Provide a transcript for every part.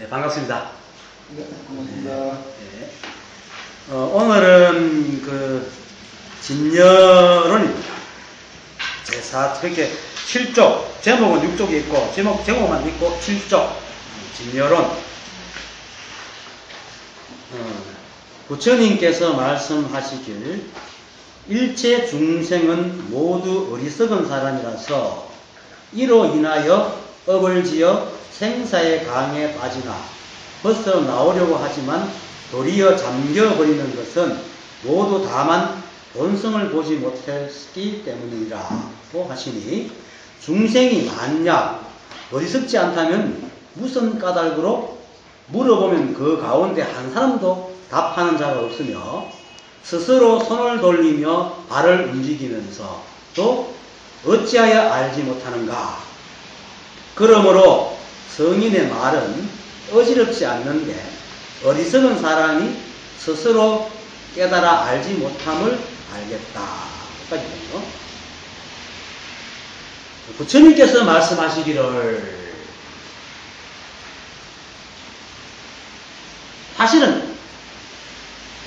네, 반갑습니다. 네, 반갑습니다. 네. 오늘은 그 진열원입니다. 제4특의 7쪽, 제목은 6쪽이 있고 제목만 있고 7쪽 진열원. 부처님께서 말씀하시길 일체 중생은 모두 어리석은 사람이라서 이로 인하여 업을 지어 생사의 강에 빠지나 벌써 나오려고 하지만 도리어 잠겨버리는 것은 모두 다만 본성을 보지 못했기 때문이라고 하시니, 중생이 만약 어리석지 않다면 무슨 까닭으로 물어보면 그 가운데 한 사람도 답하는 자가 없으며 스스로 손을 돌리며 발을 움직이면서 또 어찌하여 알지 못하는가. 그러므로 성인의 말은 어지럽지 않는데 어리석은 사람이 스스로 깨달아 알지 못함을 알겠다. 여기까지군요. 부처님께서 말씀하시기를, 사실은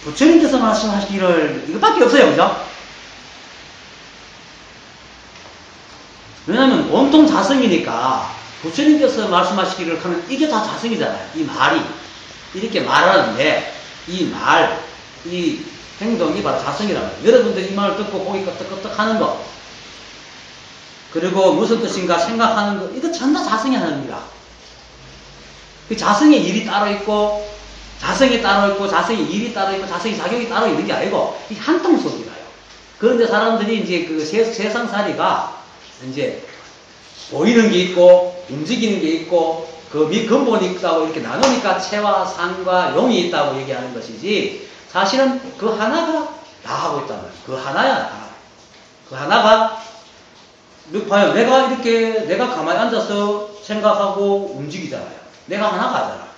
부처님께서 말씀하시기를 이것밖에 없어요. 그죠? 왜냐하면 온통 자성이니까 부처님께서 말씀하시기를 하면 이게 다 자성이잖아요. 이 말이 이렇게 말하는데 이 행동이 바로 자성이라는 거예요. 여러분들 이 말을 듣고 고개 끄덕끄덕 하는 거, 그리고 무슨 뜻인가 생각하는 거, 이거 전부 다 자성이 하는 겁니다. 그 자성의 일이 따로 있고 자성이 따로 있고 자성의 일이 따로 있고 자성의 작용이 따로 있는 게 아니고 이 한 통속이라요. 그런데 사람들이 이제 그 세상살이가 이제 보이는 게 있고 움직이는 게 있고 그 근본이 있다고 이렇게 나누니까 체와 상과 용이 있다고 얘기하는 것이지, 사실은 그 하나가 다 하고 있단 말이에요. 그 하나야, 하나. 그 하나가, 봐요. 내가 가만히 앉아서 생각하고 움직이잖아요. 내가 하나가 하잖아.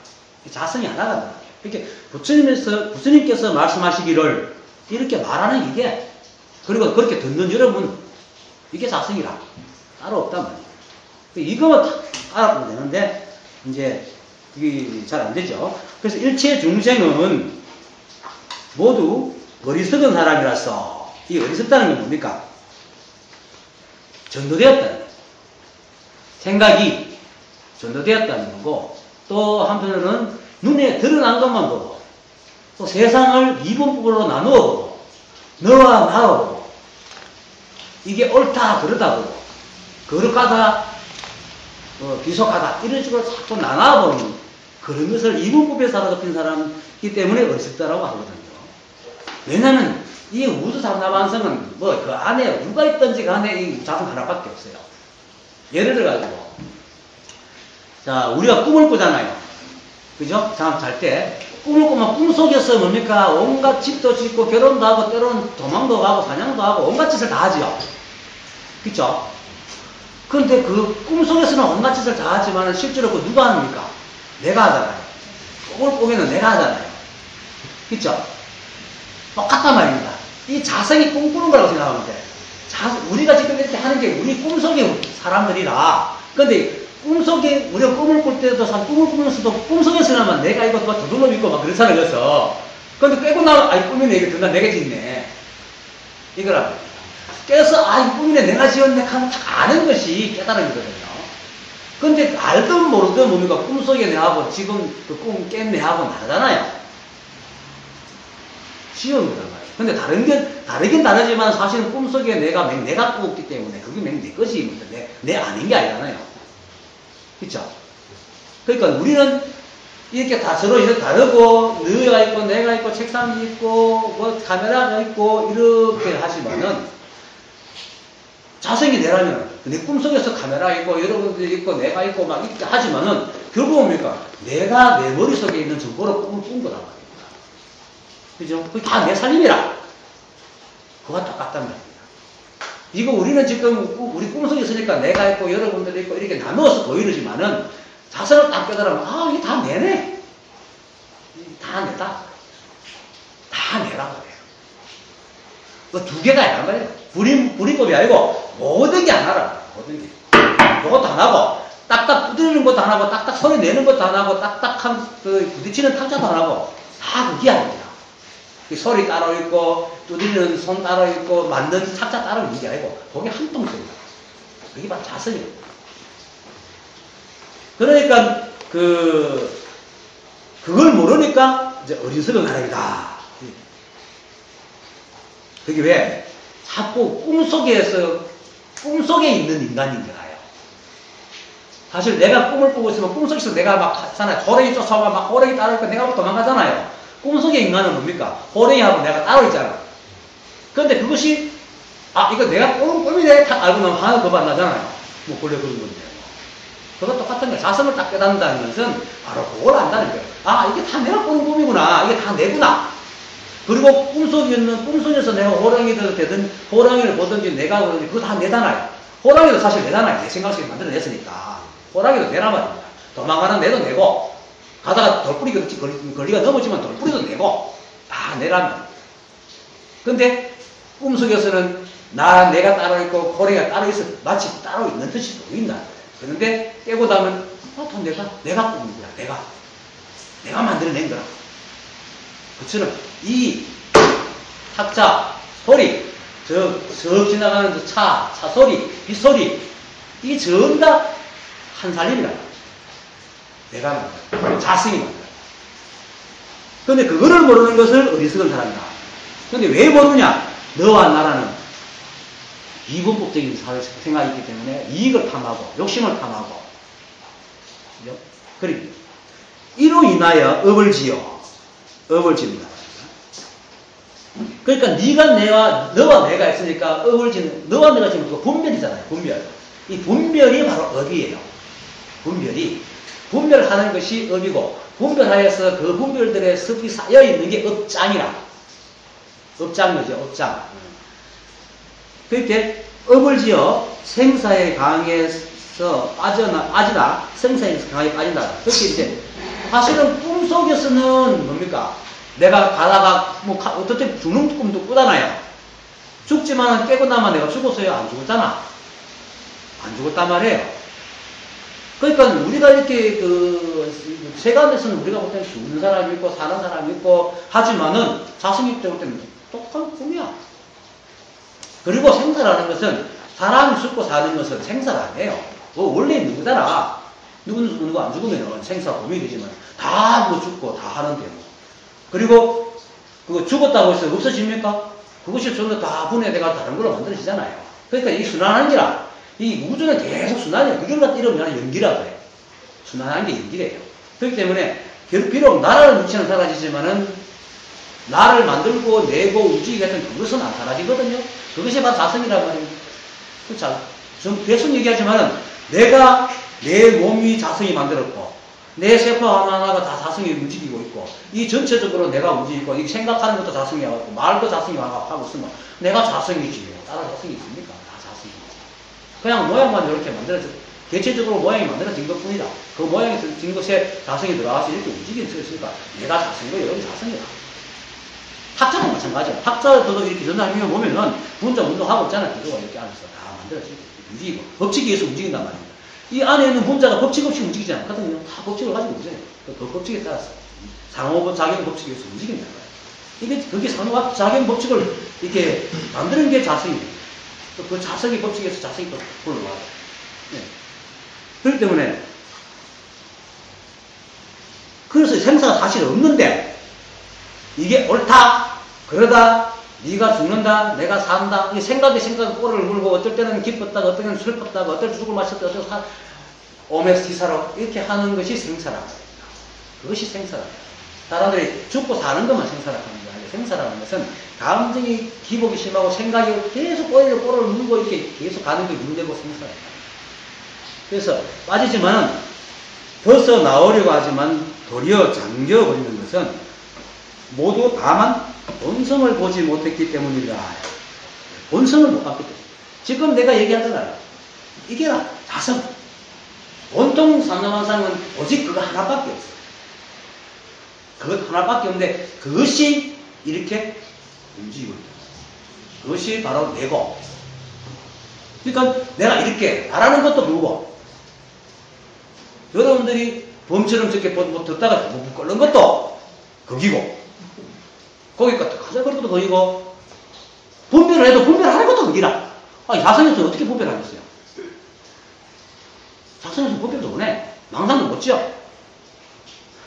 자성이 하나가 하잖아. 이렇게 부처님께서 말씀하시기를 이렇게 말하는 이게, 그리고 그렇게 듣는 여러분, 이게 자성이라. 따로 없단 말이에요. 이거만 딱 알아보면 되는데, 이제, 이게 잘 안 되죠. 그래서 일체 중생은 모두 어리석은 사람이라서, 이 어리석다는 건 뭡니까? 전도되었다는 거예요. 생각이 전도되었다는 거고, 또 한편으로는 눈에 드러난 것만 보고, 또 세상을 이분법으로 나누어 보고, 너와 나로 보고, 이게 옳다, 그러다 보고, 거룩하다, 비속하다, 이런 식으로 자꾸 나눠보는 그런 것을 이분법에 사로잡힌 사람이기 때문에 어리석다라고 하거든요. 왜냐하면 이 우주삼라만성은 뭐 그 안에 누가 있든지 간에 이 자성 하나밖에 없어요. 예를 들어가지고, 자, 우리가 꿈을 꾸잖아요. 그죠? 잘 때 꿈을 꾸면 꿈속에서 뭡니까? 온갖 집도 짓고 결혼도 하고 때로는 도망도 가고 사냥도 하고 온갖 짓을 다 하지요. 그쵸? 그런데 그 꿈속에서는 온갖 짓을 다 하지만 실제로 그 누가 합니까? 내가 하잖아요. 꿈을 꾸면 내가 하잖아요. 그쵸? 똑같단 말입니다. 이 자성이 꿈꾸는 거라고 생각하면 돼. 우리가 지금 이렇게 하는 게 우리 꿈속의 사람들이라. 근데 꿈속에, 우리가 꿈을 꿀 때도 꿈을 꾸면서도 꿈속에서는 내가 이거 두들러 믿고 막 그렇잖아요. 그래서. 근데 깨고 나면, 아이, 꿈이네. 이거 듣나 내가 짓네. 이거라. 깨서, 아이, 꿈이네. 내가 지었네. 하면 딱 아는 것이 깨달음이거든요. 근데 알든 모르든 뭡니까? 꿈속에 내하고 지금 그 꿈 깬 내하고 다르잖아요. 쉬운 거란 말이에요. 근데 다르긴 다르지만 사실은 꿈속에 내가 꾸었기 때문에 그게 내 것이 내 아닌 게 아니잖아요. 그쵸? 그러니까 우리는 이렇게 다 서로 이렇게 다르고, 너가 있고, 내가 있고, 책상이 있고, 뭐 카메라가 있고, 이렇게 하지만은, 자성이 내라면, 내 꿈속에서 카메라 있고, 여러분들이 있고, 내가 있고, 막 이렇게 하지만은, 결국은 뭡니까? 내가 내 머릿속에 있는 정보로 꿈을 꾼 거란 말이에요. 그죠? 그게 다 내 살림이라. 그거와 똑같단 말입니다. 이거 우리는 지금 우리 꿈속에 있으니까 내가 있고 여러분들이 있고 이렇게 나누어서 보이지만은 자성을 딱 깨달으면, 아, 이게 다 내네. 다 내다. 다 내라고 해요. 그 두 개가 아니란 말이에요. 불임법이 아니고 모든 게 하나라. 모든 게. 그것도 하나고 딱딱 두드리는 것도 것도 안 하고, 딱딱 소리 내는 것도 안 하고, 딱딱한, 부딪히는 탁자도 안 하고, 다 그게 아닙니다. 소리 따로 있고, 두드리는 손 따로 있고, 만든 탁자 따로 있는 게 아니고, 그게 한 통째입니다. 그게 바로 자성이에요. 그러니까, 그걸 모르니까, 이제 어리석은 사람이다. 그게 왜? 자꾸 꿈속에 있는 인간인 거예요. 사실 내가 꿈을 꾸고 있으면 꿈속에서 내가 막 하잖아요. 호랭이 쫓아오면 막 호랭이 따르니까 내가 막 도망가잖아요. 꿈속의 인간은 뭡니까? 호랭이하고 내가 따로 있잖아. 그런데 그것이, 이거 내가 꿈이네. 딱 알고 나면 하나 더 만나잖아요. 뭐, 원래 그런 건데. 그거 똑같은 거예요. 자성을 딱 깨닫는다는 것은 바로 그걸 안다는 거예요. 이게 다 내가 꾸는 꿈이구나. 이게 다 내구나. 그리고 꿈속에서 내가 호랑이를 되든, 호랑이를 보든지 내가 보든지, 그거 다 내잖아요. 호랑이도 사실 내잖아요. 내 생각식을 만들어냈으니까. 호랑이도 내란 말입니다. 도망가는 내도 내고, 가다가 돌뿌리 거리가 넘어지면 돌뿌리도 내고, 다 내란 말입니다. 근데, 꿈속에서는 내가 따로 있고, 호랑이가 따로 있어, 마치 따로 있는 듯이 보인다. 그런데, 깨고 나면, 내가 꾸민 거야, 내가 만들어낸 거라. 그처럼 이 탁자, 소리, 저 지나가는 차 소리, 빗소리, 이게 전부 다 한 살림이라. 내가 만들어. 자성이 만들어. 그런데 그거를 모르는 것을 어리석은 사람이다. 그런데 왜 모르냐? 너와 나라는 이분법적인 생각이 있기 때문에 이익을 탐하고, 욕심을 탐하고, 그리고 이로 인하여 업을 집니다. 그러니까 너와 내가 있으니까 업을 짓는, 너와 내가 지금 그 분별이잖아요. 분별. 이 분별이 바로 업이에요. 분별하는 것이 업이고, 분별하여서 그 분별들의 습이 쌓여 있는 게 업장이라. 업장이죠, 업장. 그렇게 업을 지어 생사에 강해서 빠지나 생사에서 강하게 빠진다. 그렇게 이제 사실은 꿈속에서는 뭡니까? 내가 가다가 어떨 때 죽는 꿈도 꾸잖아요. 죽지만 깨고 나면 내가 죽었어요? 안 죽었잖아. 안 죽었단 말이에요. 그러니까 우리가 이렇게 세간에서는 우리가 볼 때는 죽는 사람이 있고 사는 사람이 있고 하지만은 자성이 볼 때는 똑똑한 꿈이야. 그리고 생사라는 것은 사람이 죽고 사는 것은 생사가 아니에요. 원래 있는 거잖아. 누구 안 죽으면 생사가 범위 되지만 다 죽고 다 하는데 그리고 그거 죽었다고 해서 없어집니까? 그것이 전부 다 분해돼가 다른 걸로 만들어지잖아요. 그러니까 이게 순환한 기라. 이 우주는 계속 순환이에요. 그걸 갖다 이름을 연기라고 해요. 순환한 게 연기래요. 그렇기 때문에 비록 나라를 묻히는 사라지지만은 나를 만들고 내고 움직이게 했던 그것은 안 사라지거든요. 그것이 바로 자성이란 말이에요. 그렇죠. 전 계속 얘기하지만은 내가 내 몸이 자성이 만들었고 내 세포 하나하나가 다 자성이 움직이고 있고 이 전체적으로 내가 움직이고 이 생각하는 것도 자성이 하고 말도 자성이 하고 있으면 내가 자성이지. 따라 자성이 있습니까? 다 자성이지. 그냥 모양만 이렇게 만들어져 개체적으로 모양이 만들어진 것뿐이다. 그 모양이 진 것에 자성이 들어가서 이렇게 움직이는 수 있으니까 내가 자성이고 여기 자성이다. 학자도 마찬가지야. 학자들도 이렇게 전화하면 보면은 분자 운동하고 있잖아. 그거가 이렇게 안에서 다 만들어지고 움직이고 법칙에 의해서 움직인단 말입니다. 이 안에 있는 분자가 법칙 없이 움직이지 않거든요. 다 법칙을 가지고 움직여요. 그 법칙에 따라서 상호작용 법칙에 의해서 움직인단 말이에요. 그게 상호작용 법칙을 이렇게 만드는 게 자성이에요. 그 자성의 법칙에서 자성이 또 올라와요. 네. 그렇기 때문에 그래서 생사가 사실 없는데 이게 옳다 그러다 네가 죽는다 내가 산다 이 생각에 꼬리를 물고 어떨 때는 기뻤다가 어떨 때는 슬펐다가 어떨 때 죽을 마셨다가 어떨 때는 오메스티사로 이렇게 하는 것이 생사라고 그것이 생사라고 사람들이 죽고 사는 것만 생사라고 하는 게 아니라 생사라는 것은 감정이 기복이 심하고 생각이 계속 꼬리를 물고 이렇게 계속 가는 게 문제고 생사라고 그래서 빠지지만은 벗어 나오려고 하지만 도리어 잠겨버리는 것은 모두 다만 본성을 보지 못했기 때문이다. 본성을 못 봤기 때문에. 지금 내가 얘기하잖아요. 이게 자성. 온통 삼라만상은 오직 그거 하나밖에 없어요. 그것 하나밖에 없는데 그것이 이렇게 움직이고 있다. 그것이 바로 내고. 그러니까 내가 이렇게 말하는 것도 누구? 여러분들이 범처럼 저렇게 뭐 듣다가 뭐 끓는 것도 거기고, 거기 것도 가장 그런 것도 거기고, 분별을 해도 분별하는 것도 거기라. 아니, 자성에서 어떻게 분별하겠어요? 자성에서 분별도 못해. 망상도 못 지어.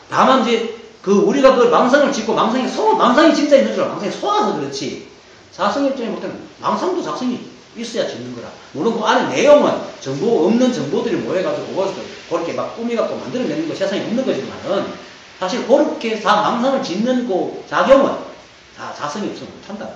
다만 이제 우리가 그 망상을 짓고 망상이 진짜 있는 줄 알아. 망상이 속아서 그렇지. 자성 입장에 볼 때는 망상도 자성이 있어야 짓는 거라. 물론 그 안에 내용은 없는 정보들이 모여가지고 그것을 그렇게 막 꾸미갖고 만들어내는 거 세상에 없는 거지만은 사실 그렇게 망상을 짓는 그 작용은 다 자성이 없으면 못한다.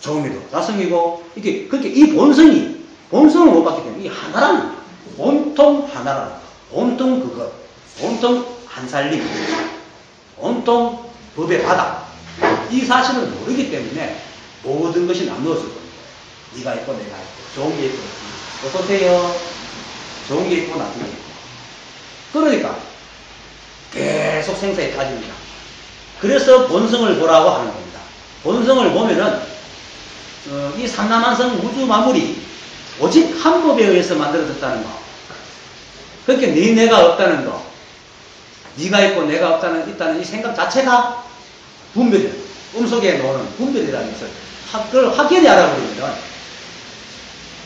정의도 자성이고, 이게, 그렇게 이 본성을 못 봤기 때문에 이 하나라는, 온통 하나라는 거. 온통 그것. 온통 한살림. 온통 법의 바닥. 이 사실을 모르기 때문에 모든 것이 나누어질 겁니다. 네가 있고 내가 있고, 좋은 게 있고, 어서오세요. 좋은 게 있고 나쁜 게 있고. 그러니까 계속 생사에 빠집니다. 그래서 본성을 보라고 하는 겁니다. 본성을 보면은 이 삼라만성 우주 만물이 오직 한 법에 의해서 만들어졌다는 거. 그러니까 내가 없다는 거. 네가 있고 내가 있다는 이 생각 자체가 분별이에요. 꿈속에 노는 분별이라는 것을 그걸 확연히 알아버리면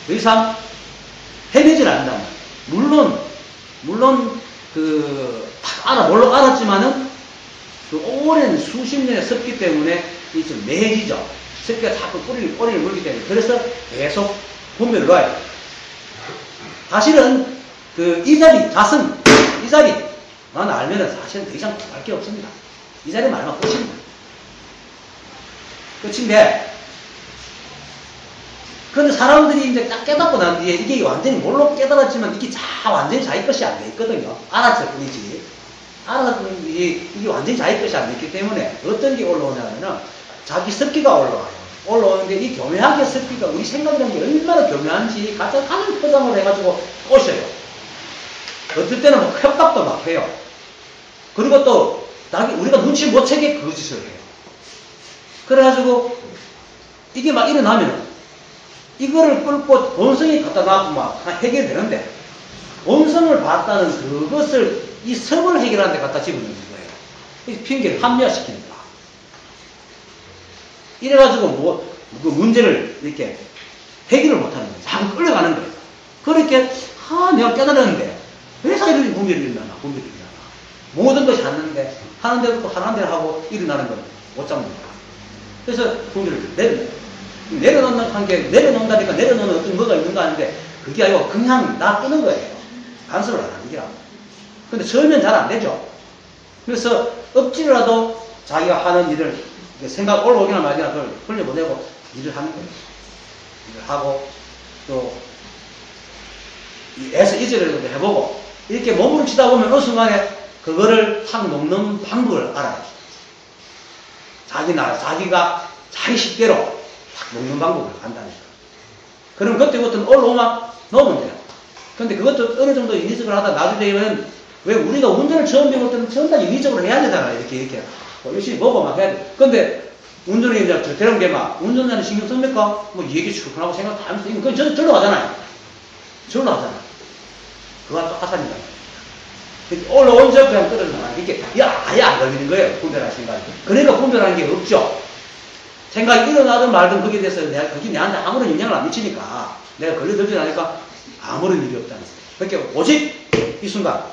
더 이상 헤매질 않는다. 물론 물론 알았지만은 그 오랜 수십 년의 습기 때문에 이 좀 매해지죠. 습기가 자꾸 꼬리를 물기 때문에. 그래서 계속 분별을 놔야 돼요. 사실은 이 자리, 자성, 이 자리만 알면은 사실은 더 이상 할 게 없습니다. 이 자리 말만 끝입니다. 끝인데, 그런데 사람들이 이제 딱 깨닫고 난 뒤에 이게 완전히 뭘로 깨달았지만 이게 완전히 자기 것이 안 돼 있거든요. 알았을 뿐이지. 알았을 뿐이지 이게 완전히 자기 것이 안 됐기 때문에 어떤 게 올라오냐면은 자기 습기가 올라와요. 올라오는데 이 교묘하게 습기가 우리 생각이라는 게 얼마나 교묘한지 가장 포장을 해가지고 꼬셔요. 어떨 때는 뭐 협박도 막 해요. 그리고 또 우리가 눈치 못 채게 그 짓을 해요. 그래가지고 이게 막 일어나면 이거를 끌고 본성이 갖다 놔도 막 해결되는데 본성을 봤다는 그것을 이 성을 해결하는 데 갖다 집어넣는 거예요. 이 핑계를 합리화시키니까. 이래가지고 그 문제를 이렇게 해결을 못하는 거예요. 자꾸 끌려가는 거예요. 그렇게 내가 깨달았는데 왜 사이를 분별이 일어나나. 모든 것이 하는데 하는 대로 또 하는 대로 하고 일어나는 걸 못 잡는 거예요. 그래서 분별을 내려놓는 관계, 내려놓는다니까 내려놓는 어떤 뭐가 있는 거 아닌데 그게 아니고 그냥 놔두는 거예요. 간섭을 안 하는 게라. 근데 처음엔 잘 안 되죠. 그래서 억지로라도 자기가 하는 일을 생각 올라오기나 말기나 그걸 흘려보내고 일을 하는 거예요. 일을 하고 또 애서 이제라도 해보고 이렇게 몸부림치다 보면 어느 순간에 그거를 확 녹는 방법을 알아요. 자기가 자기 식대로 확 녹는 방법을 안다니까. 그럼 그때부터는 올라오면 넣으면 돼요. 근데 그것도 어느 정도 인위적으로 하다 나중에는 왜 우리가 운전을 처음 배울 때는 전부 다 인위적으로 해야 되잖아. 이렇게. 열심히 보고 막 해야 돼. 근데 운전이 이제 저런 게 막 운전자는 신경 씁니까? 뭐 얘기 축하하고 생각 다 하면서 그건 절로 하잖아요. 절로 하잖아요. 그거랑 똑같습니다. 올라온 적 그냥 떨어지잖아. 이렇게 아예 안 걸리는 거예요. 분별할 생각이. 그러니까 분별하는 게 없죠. 생각이 일어나든 말든 거기에 대해서 그게 내한테 아무런 영향을 안 미치니까 내가 걸려들지 않으니까 아무런 일이 없다는 거예요. 그러니까 오직 이 순간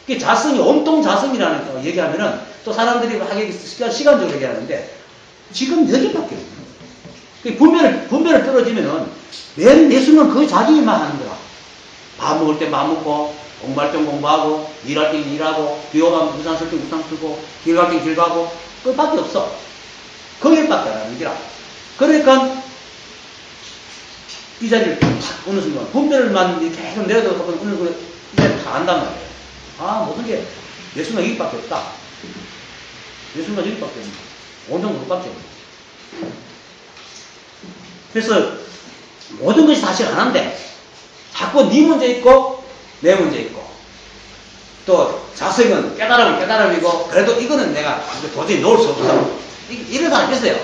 그게 자성이 온통 자성이라는 거 얘기하면은 또 사람들이 하게 시간적으로 얘기하는데 지금 여기밖에 없어요. 분별을 떨어지면은 매 순간 그 자기 일만 하는 거야. 밥 먹을 때 밥 먹고 공부할 때 공부하고 일할 때 일하고 비 오면 우산 쓸 때 우산 쓰고 길 갈 때 길 가고 그밖에 없어. 그 일밖에 안 하는 거라. 그러니까 이 자리를 탁 어느 순간 분별만 계속 내려둬서 어느 순간 이 자리를 다 안단 말이에요. 모든 게 내 순간 여기밖에 없다. 내 순간 여기밖에 없다. 온통 그것밖에 없다. 그래서 모든 것이 사실 하나인데 자꾸 네 문제 있고 내 문제 있고 또 자성은 깨달음이고 그래도 이거는 내가 도저히 놓을 수 없어. 이러다 안 됐어요.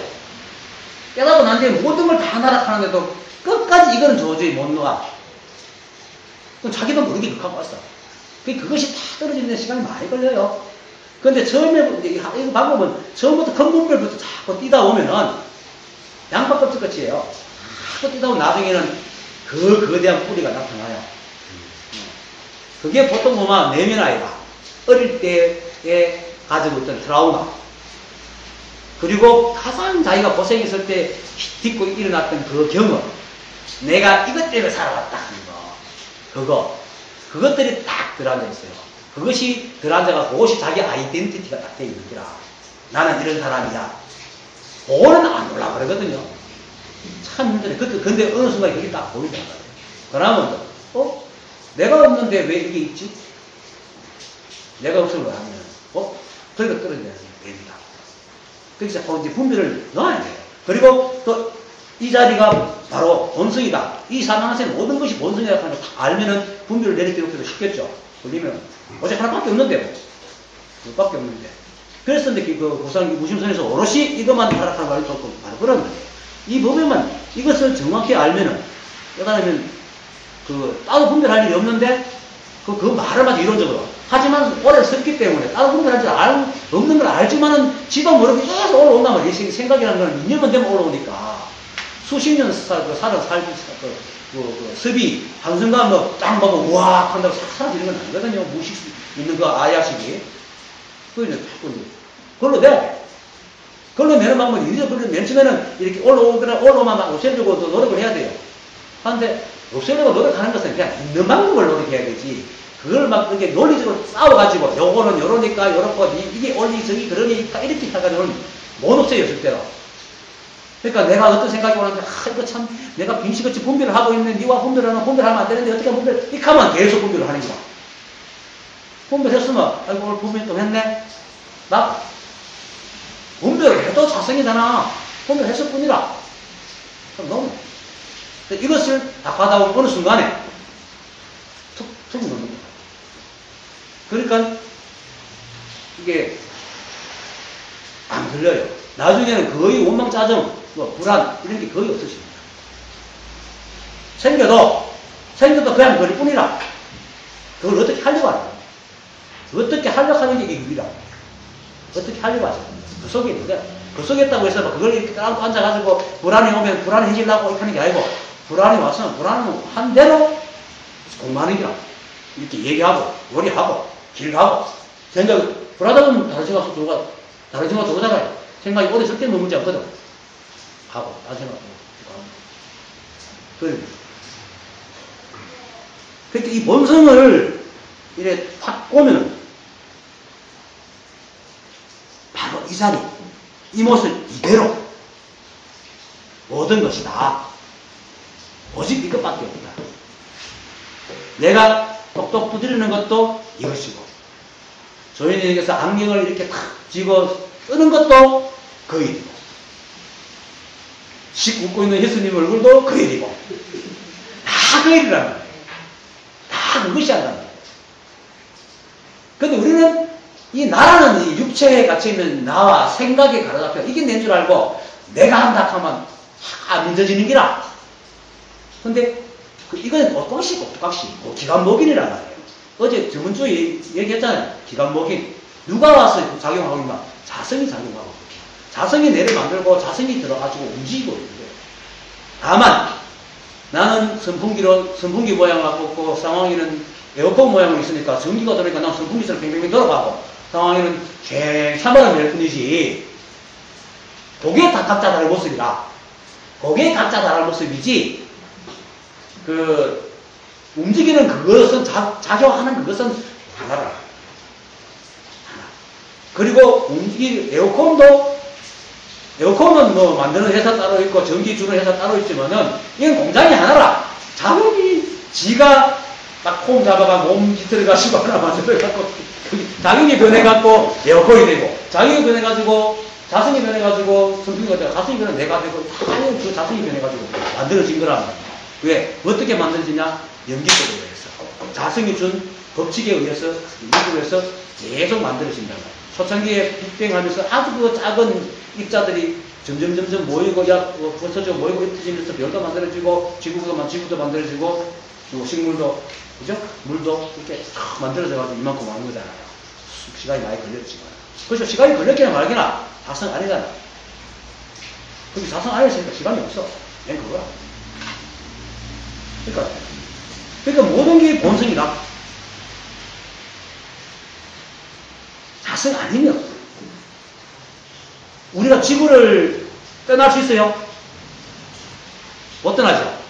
깨달고 난 뒤에 모든 걸 다 나락하는데도 끝까지 이거는 도저히 못 놓아. 그럼 자기도 모르게 극하고 왔어. 그것이 다 떨어지는 데 시간이 많이 걸려요. 근데 처음에, 이 방법은 처음부터 큰 분별부터 자꾸 뛰다 보면은 양파 껍질 끝이에요. 자꾸 뛰다 보면 나중에는 그 거대한 뿌리가 나타나요. 그게 보통 보면 내면 아이가 어릴 때에 가지고 있던 트라우마, 그리고 가장 자기가 고생했을 때 딛고 일어났던 그 경험, 내가 이것 때문에 살아왔다 하는 거, 그것들이 딱 들어앉아 있어요. 그것이 들어앉아가 그것이 자기 아이덴티티가 딱 되어 있는 거라. 나는 이런 사람이야. 그거는 안 올라 그러거든요. 참 힘들어요. 근데 어느 순간 그게 딱 보이더라고요. 그러면 내가 없는데 왜 이게 있지? 내가 없으면 왜 하면 그러니까 떨어져야 됩니다. 그래서 이제 분별을 넣어야 돼요. 그리고 또 이 자리가 바로 본성이다. 이 사망한테는 모든 것이 본성이라고 하는 걸 다 알면은 분별을 내릴 때도 쉽겠죠. 걸리면 어제 하나밖에 없는데 그것밖에 없는데. 그랬었는데 그 고상 무심선에서 오롯이 이것만 타락하는 말이 좋고 바로 그런 거예요. 이 법에만 이것을 정확히 알면은 그다음에 따로 분별할 일이 없는데 그 말을 아주 이론적으로 하지만 오래 썼기 때문에 따로 분별할 줄 없는 걸 알지만은 지도 모르게 계속 올라온단 말이에요. 생각이라는 건 인연만 되면 올라오니까 수십 년 습이 한순간 딱 보고 우악 한다고 싹 사라지는 건 아니거든요. 무식 있는 그 아야식이. 그걸로 내야 돼. 그걸로 내는 방법이 잊어버리면 맨 처음에는 이렇게 올라오면 막 없애려고 노력을 해야 돼요. 그런데 없애려고 노력하는 것은 그냥 있는 방법을 노력해야 되지. 그걸 막 이렇게 논리적으로 싸워가지고 요거는 요러니까 요렇고 이게 원리 저기 그러니까 이렇게 해가지고는 못 없애요 절대로. 그러니까 내가 어떤 생각이 오는데 이거 참 내가 빈시같이 분별을 하고 있는데 니와 분별하면 안 되는데 어떻게 분별 이렇게 하면 계속 분별을 하는 거야. 분별했으면 아이고 오늘 분별 좀 했네. 나 분별을 해도 자성이잖아. 분별했을 뿐이라. 그럼 너무 이것을 다 하다 보면 어느 순간에 툭 놓는 거야. 그러니까 이게 안 걸려요. 나중에는 거의 원망짜증, 불안 이런 게 거의 없으십니다. 생겨도 그냥 걸릴 뿐이라. 그걸 어떻게 하려고 하냐. 어떻게 하려고 하는 게 이유이라. 어떻게 하려고 하죠. 그 속에 있는데 그 속에 있다고 해서 그걸 이렇게 딱 앉아가지고 불안이 오면 불안해지려고 이렇게 하는 게 아니고 불안이 왔으면 불안은 한 대로 공부하는 게라. 이렇게 얘기하고 요리하고 길 가고 생각 불하다 보면 다른 생각 들어오잖아요. 생각이 오래 있을 때 머물지 않거든. 하고 다른 생각 들어오고. 그러니까 이 본성을 이래 확 보면은 바로 이 자리, 이 모습 이대로 모든 것이 다 오직 이것밖에 없다. 내가 똑똑 두드리는 것도 이것이고 조인에게서 안경을 이렇게 탁 쥐고 뜨는 것도 그 일이고 씩 웃고 있는 예수님 얼굴도 그 일이고 다 그 일이라는 거예요. 다 그것이 한다는 거예요. 근데 우리는 이 나라는 이 육체에 갇혀있는 나와 생각에 가로잡혀 이게 낸 줄 알고 내가 한다 하면 안 믿어지는 기라. 근데 이건 똑같이 기관목인이란 말이에요. 어제 저번주에 얘기했잖아요. 기관목인. 누가 와서 작용하고 있나? 자성이 작용하고 있어요. 자성이 뇌를 만들고 자성이 들어가지고 움직이고 있는 거예요. 다만 나는 선풍기 모양을 갖고 있고 상황에는 에어컨 모양으로 있으니까 전기가 들어오니까 난 선풍기처럼 뱅뱅뱅 돌아가고 상황에는 갱사바람 낼 뿐이지 그게 다 각자 다른 모습이라. 그게 각자 다른 모습이지 움직이는 그것은 작용하는 그것은 하나라. 그리고 에어컨은 뭐 만드는 회사 따로 있고 전기 주는 회사 따로 있지만은 이건 공장이 하나라. 자국이 지가 딱 콩 잡아가 몸 깃들어가지고 하나 만들어갖고 자국이 변해갖고 에어컨이 되고 자국이 변해가지고 자성이 변해가지고 선풍기가 되고 자성이 변해 내가 되고 다 그 자성이 변해가지고 만들어진 거란 말이야. 왜? 어떻게 만들어지냐? 연기적으로 해서 자성이 준 법칙에 의해서 연기적으로 해서 계속 만들어진단 말이야. 초창기에 빅뱅하면서 아주 그 작은 입자들이 점점 모이고, 벌써져 모이고 흩어지면서 별도 만들어지고, 지구도 만들어지고, 또 식물도, 그죠? 물도 이렇게 탁 만들어져가지고 이만큼 하는 거잖아요. 시간이 많이 걸렸지만. 그렇죠. 시간이 걸렸기나 말기나 자성 아니잖아. 그게 자성 아니었으니까 시간이 없어. 맨 그거야. 그러니까 모든 게 본성이다. 자성 아니면 우리가 지구를 떠날 수 있어요? 못 떠나죠?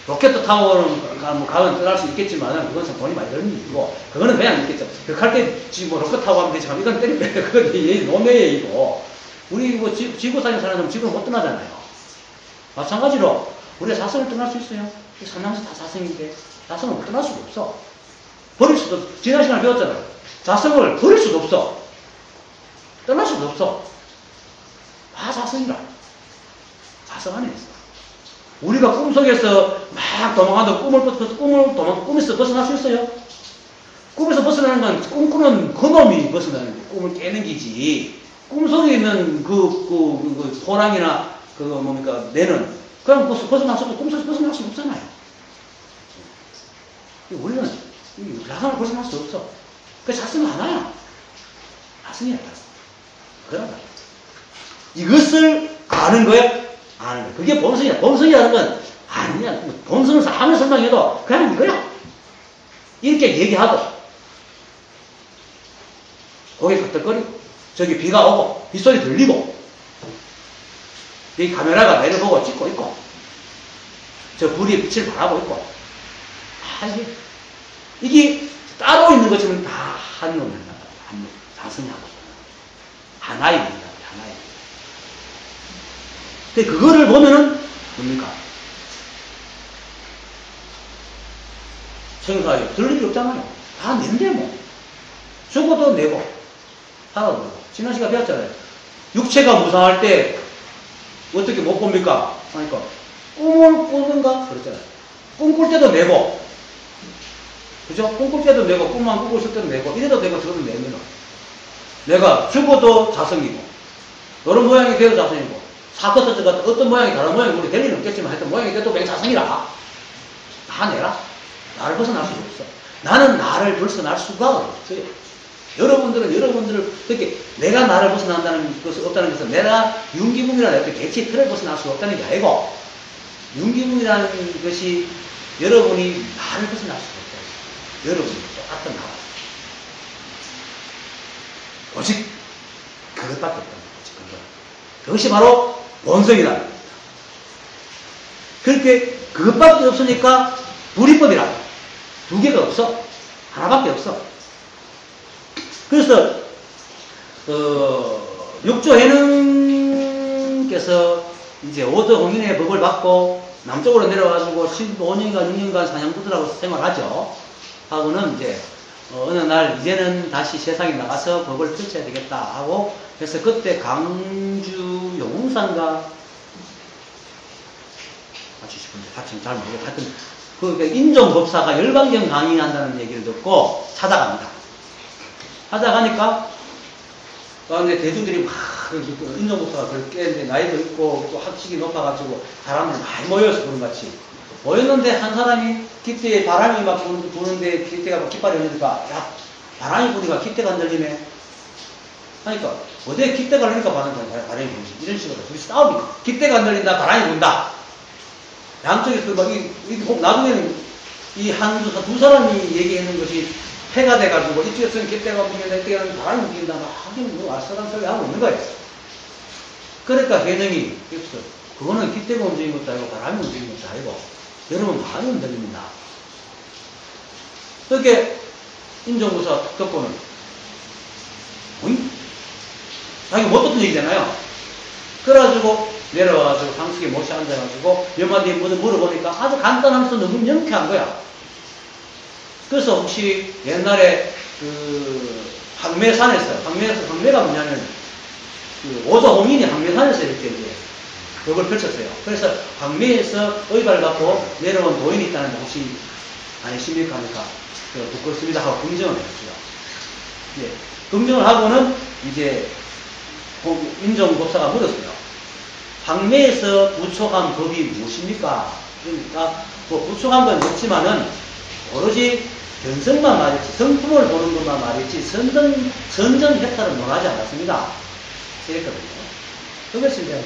로켓 타고는 가면 떠날 수 있겠지만 그건 돈이 많이 드는 일이고 그거는 그냥 있겠죠. 벽할 때 뭐 로켓 타고 하면 되지만 이건 때리면 그건 노매의 얘기고 우리 뭐 지구 다니는 사람은 지구를 못 떠나잖아요. 마찬가지로 우리가 자성을 떠날 수 있어요. 삼양수 다 자성인데 자성을 못 떠날 수가 없어. 버릴 수도 지난 시간에 배웠잖아요. 자성을 버릴 수도 없어. 떠날 수도 없어. 다 자성이라. 자성 안에 있어. 우리가 꿈속에서 막 도망간다고 꿈에서 벗어날 수 있어요? 꿈에서 벗어나는 건 꿈꾸는 그놈이 벗어나는 게 꿈을 깨는 기지. 꿈속에 있는 그 호랑이나 내는 그냥 벗어날 수 없고 꿈속에서 벗어날 수 없잖아요. 우리는 자성을 벗어날 수 없어. 그 자성은 하나야. 자성이야. 그러나 이것을 아는 거야. 아는 거야. 그게 본성이야. 본성이라는 건 아니야. 본성을 아무리 설명해도 그냥 이거야. 이렇게 얘기하고 고개 끄덕거리고 저기 비가 오고 빗소리 들리고 이 카메라가 내려보고 찍고 있고 저 불이 빛을 발하고 있고 이게 따로 있는 것처럼 다 한 놈을 한 놈, 자성하고 하나의 일이다. 하나의 일. 근데 그거를 보면은 뭡니까? 청사에 들을 일이 없잖아요. 다 낸데 뭐. 죽어도 내고 살아도 내고. 지난 시간 배웠잖아요. 육체가 무상할 때 어떻게 못 봅니까? 그러니까 꿈을 꾸는가? 그랬잖아요. 꿈꿀 때도 내고 그죠? 꿈꿀 때도 내고 꿈만 꾸고 있을 때도 내고 이래도 되고 저래도 내면 내가 죽어도 자성이고 이런 모양이 돼도 자성이고 사건 터져가 어떤 모양이 다른 모양이 우리 될 리는 없겠지만 하여튼 모양이 돼도 그냥 자성이라 다 내라. 나를 벗어날 수 없어. 나는 나를 벗어날 수가 없어요. 여러분들을 그렇게 내가 나를 벗어난다는 것이 없다는 것은 내가 윤기문이라는 어떤 개체의 틀을 벗어날 수 없다는 게 아니고 윤기문이라는 것이 여러분이 나를 벗어날 수가 없어요. 여러분이 똑같은 나라. 오직 그것밖에 없다는 거지. 그것이 바로 본성이라는 겁니다. 그렇게 그것밖에 없으니까 불이법이라 두 개가 없어. 하나밖에 없어. 그래서 육조해능께서 이제 오도홍인의 법을 받고 남쪽으로 내려와가지고 15년간 6년간 사냥부들하고 생활하죠. 하고는 이제 어느 날 이제는 다시 세상에 나가서 법을 펼쳐야 되겠다 하고 그래서 그때 강주 용산가 맞추고 싶은데 같이 잘 모르겠다. 하여튼 그 인종법사가 열반경 강의한다는 얘기를 듣고 찾아갑니다. 찾아가니까 근데 대중들이 막 인종법사가 그걸 깨는데 나이도 있고 또 학식이 높아가지고 사람들 많이 모여서 그런 같이 모였는데 한 사람이 깃대에 바람이 막 부는데 깃대가 막 깃발이 흘리니까 야 바람이 부니까 깃대가 안 들리네 하니까 어디에 깃대가 흘리니까 바람이 불지 이런 식으로 둘이 싸움이 깃대가 안 들린다 바람이 분다 양쪽에서 막 나중에는 이 두 사람이 얘기하는 것이 해가 돼가지고 이쪽에서는 깃대가 불린다 이쪽에는 바람이 불린다 막 하긴 뭐 알싸한 소리 하고 있는 거예요. 그러니까 해능이 그거는 깃대가 움직인 것도 아니고 바람이 움직인 것도 아니고 여러분 마음이 흔들립니다. 그렇게 인종부사 듣고는 자기 못 듣던 얘기잖아요. 그래가지고 내려와가지고 상식에 못이 앉아가지고 몇마디 물어보니까 아주 간단하면서 너무 명쾌한 거야. 그래서 혹시 옛날에 항매가 뭐냐면 오조홍인이 항매산에서 이렇게 이제 벽을 펼쳤어요. 그래서 항매에서 의발을 갖고 내려온 도인이 있다는데 혹시 아니십니까 하니까 부끄럽습니다 하고 긍정을 했어요. 예. 긍정을 하고는 이제 임종법사가 물었어요. 황매에서 부촉한 법이 무엇입니까? 그러니까 뭐 부촉한 건 없지만은 오로지 견성만 말했지 성품을 보는 것만 말했지 선정해탈은 논하지 않았습니다. 이랬거든요. 그것이 이제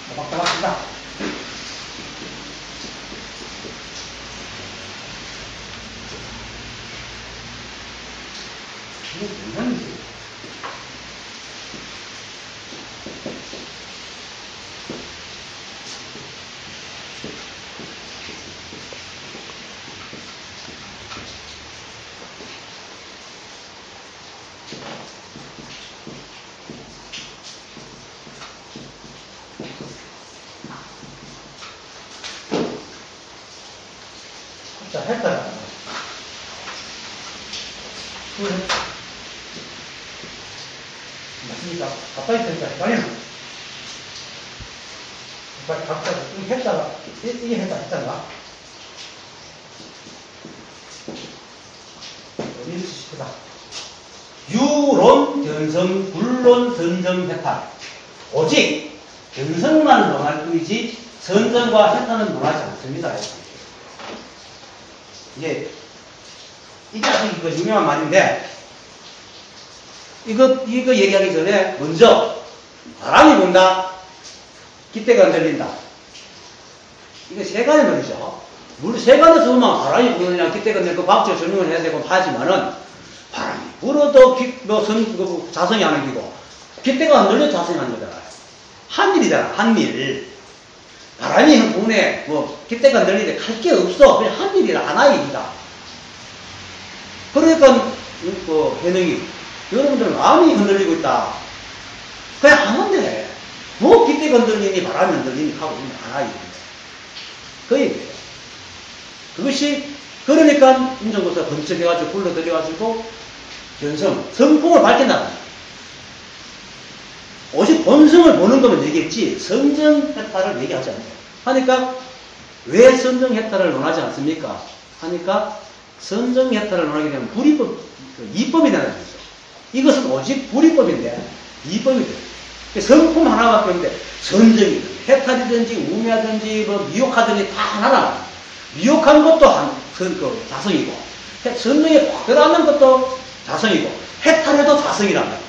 따박따박합니다. 이게 뭔지 자, 했다가 맞습니까? 가까이 있으니까 헷갈리나? 각자 이게 했다가 이게 했다가 어디를 싶다. 유론, 견성, 불론, 선정, 해탈. 오직 견성만 논할 뿐이지 선정과 해탈은 논하지 않습니다. 이게 이거 유명한 말인데 이거 얘기하기 전에 먼저 바람이 분다, 깃대가 흔들린다. 이거 세간의 말이죠. 물론 세간에서 보면 바람이 부느냐 깃대가 흔들고 과학적 설명을 해야 되고 하지만은 바람이 불어도 자성이 하는 기고 깃대가 흔들려 자성이 하는 거잖아요. 한밀이잖아. 한밀. 바람이 부네 뭐 깃대가 흔들리는데 갈 게 없어. 그냥 한밀이라 하나의 일이다. 그러니까 해능이 여러분들은 마음이 흔들리고 있다. 그냥 하는데 뭐 깃대가 흔들리니 바람이 흔들리니 하고 있는 하나의 일인데 그 얘기예요. 그것이 그러니까 임종법사가 번쩍해가지고 불러들여가지고 견성 성품을 밝힌다는 거예요. 오직 본성을 보는 거면 얘기했지 선정해탈을 얘기하지 않아요. 하니까 왜 선정해탈을 논하지 않습니까? 하니까 선정해탈을 논하게 되면 불이법, 이법이 되는 거죠. 이것은 오직 불이법인데 이법이 돼요. 성품 하나밖에 없는데 선정이든 해탈이든지 우매하든지 뭐 미혹하든지 다 하나라. 미혹한 것도 자성이고 선정에 꼭 들어가는 것도 자성이고 해탈해도 자성이란 말이에요.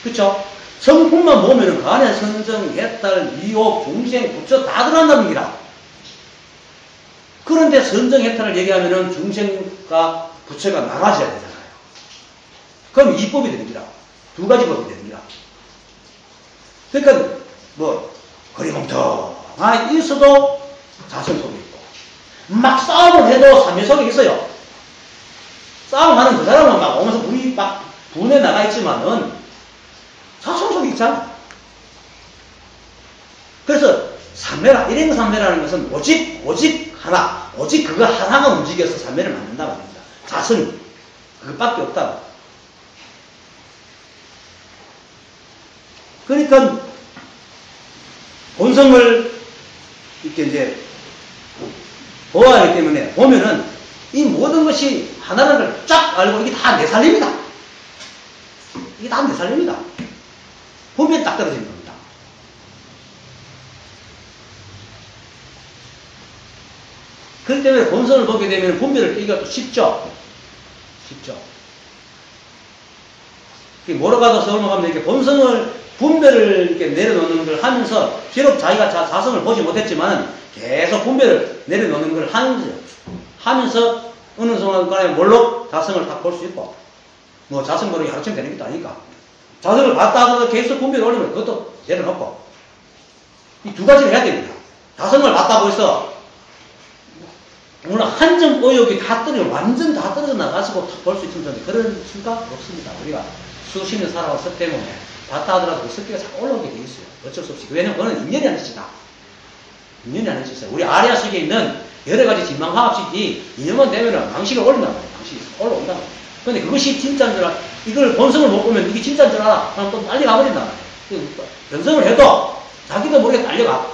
그쵸? 성품만 보면은 그 안에 선정, 해탈, 미혹, 중생, 부처 다 들어간다는 기라. 그런데 선정, 해탈을 얘기하면은 중생과 부처가 나눠져야 되잖아요. 그럼 이법이 되는 기라. 두 가지 법이 되는 기라. 그러니까 뭐 거리멍텅아 있어도 자성 속에 있고 막 싸움을 해도 삼위 속에 있어요. 싸움하는 그 사람은 막 오면서 물이 막 분에 나가 있지만은 자성 속에 있잖아. 그래서 삼매라, 일행 삼매라는 것은 오직 하나, 오직 그거 하나가 움직여서 삼매를 만든다 말입니다. 자성이 그것밖에 없다. 그러니까 본성을 이렇게 이제 보아야 하기 때문에 보면은 이 모든 것이 하나라는 걸 쫙 알고 이게 다 내 살림이다. 이게 다 내 살림이다. 보면 딱 떨어지는 겁니다. 그렇기 때문에 본성을 보게 되면 분별을 떼기가 또 쉽죠. 뭐로 가도 서울만 가면 이렇게 본성을 분별을 이렇게 내려놓는 걸 하면서 비록 자기가 자성을 보지 못했지만 계속 분별을 내려놓는 걸 하면서 어느 순간에 뭘로 자성을 딱 볼 수 있고 뭐 자성 모르게 하루 치면 되는 것도 아니까 자성을 봤다 하더라도 계속 분별을 올리면 그것도 내려놓고 이 두 가지를 해야 됩니다. 자성을 봤다 벌써 물론 한 점 의욕이 다 완전 다 떨어져 나가시고 볼 수 있으면 좋은데 그런 순간 없습니다. 우리가 수십 년 살아왔기 때문에 봤다 하더라도 그 습기가 자꾸 올라오게 돼 있어요. 어쩔 수 없이. 왜냐면 그거는 인연이 하는 짓이다. 인연이 하는 짓이다. 우리 아리아 속에 있는 여러 가지 진망화합식이 인연만 되면은 방식을 올린단 말이에요. 방식이 올라온단 말이에요. 근데 그것이 진짜인 줄 알아. 이걸 본성을 못 보면 이게 진짜인 줄 알아. 그럼 또 빨리 가버린단 말이에요. 변성을 해도 자기도 모르게 달려가.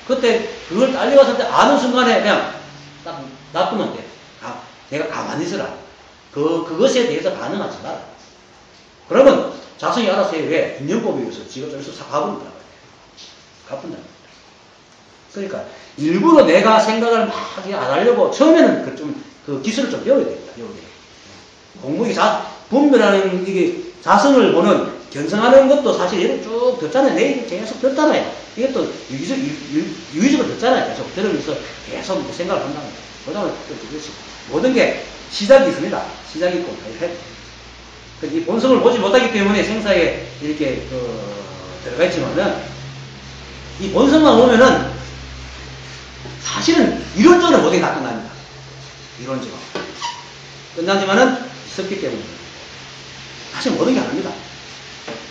그때 그걸 딸려왔을 때 아는 순간에 그냥 딱 놔두면 돼. 내가 가만히 있으라. 그것에 대해서 반응하지 마라. 그러면 자성이 알아서 해. 왜? 인연법에 의해서 지가 저기서 싹 가본다. 가본다. 그러니까 일부러 내가 생각을 막 안 하려고 처음에는 그 기술을 좀 배워야 됩니다. 공부이 분별하는 이게 자성을 보는 견성하는 것도 사실 이렇게 쭉 듣잖아요. 내일 계속 듣잖아요. 이게 또 유의적으로 듣잖아요. 계속 들으면서 계속 생각을 한다는 거예요. 그다음에 모든 게 시작이 있습니다. 시작이 있고 이 본성을 보지 못하기 때문에 생사에 이렇게 들어가 있지만은 이 본성만 보면은 사실은 이론적으로 모든 게 다 끝납니다. 이론적으로 끝나지만은 있었기 때문에 사실 모든 게 아닙니다.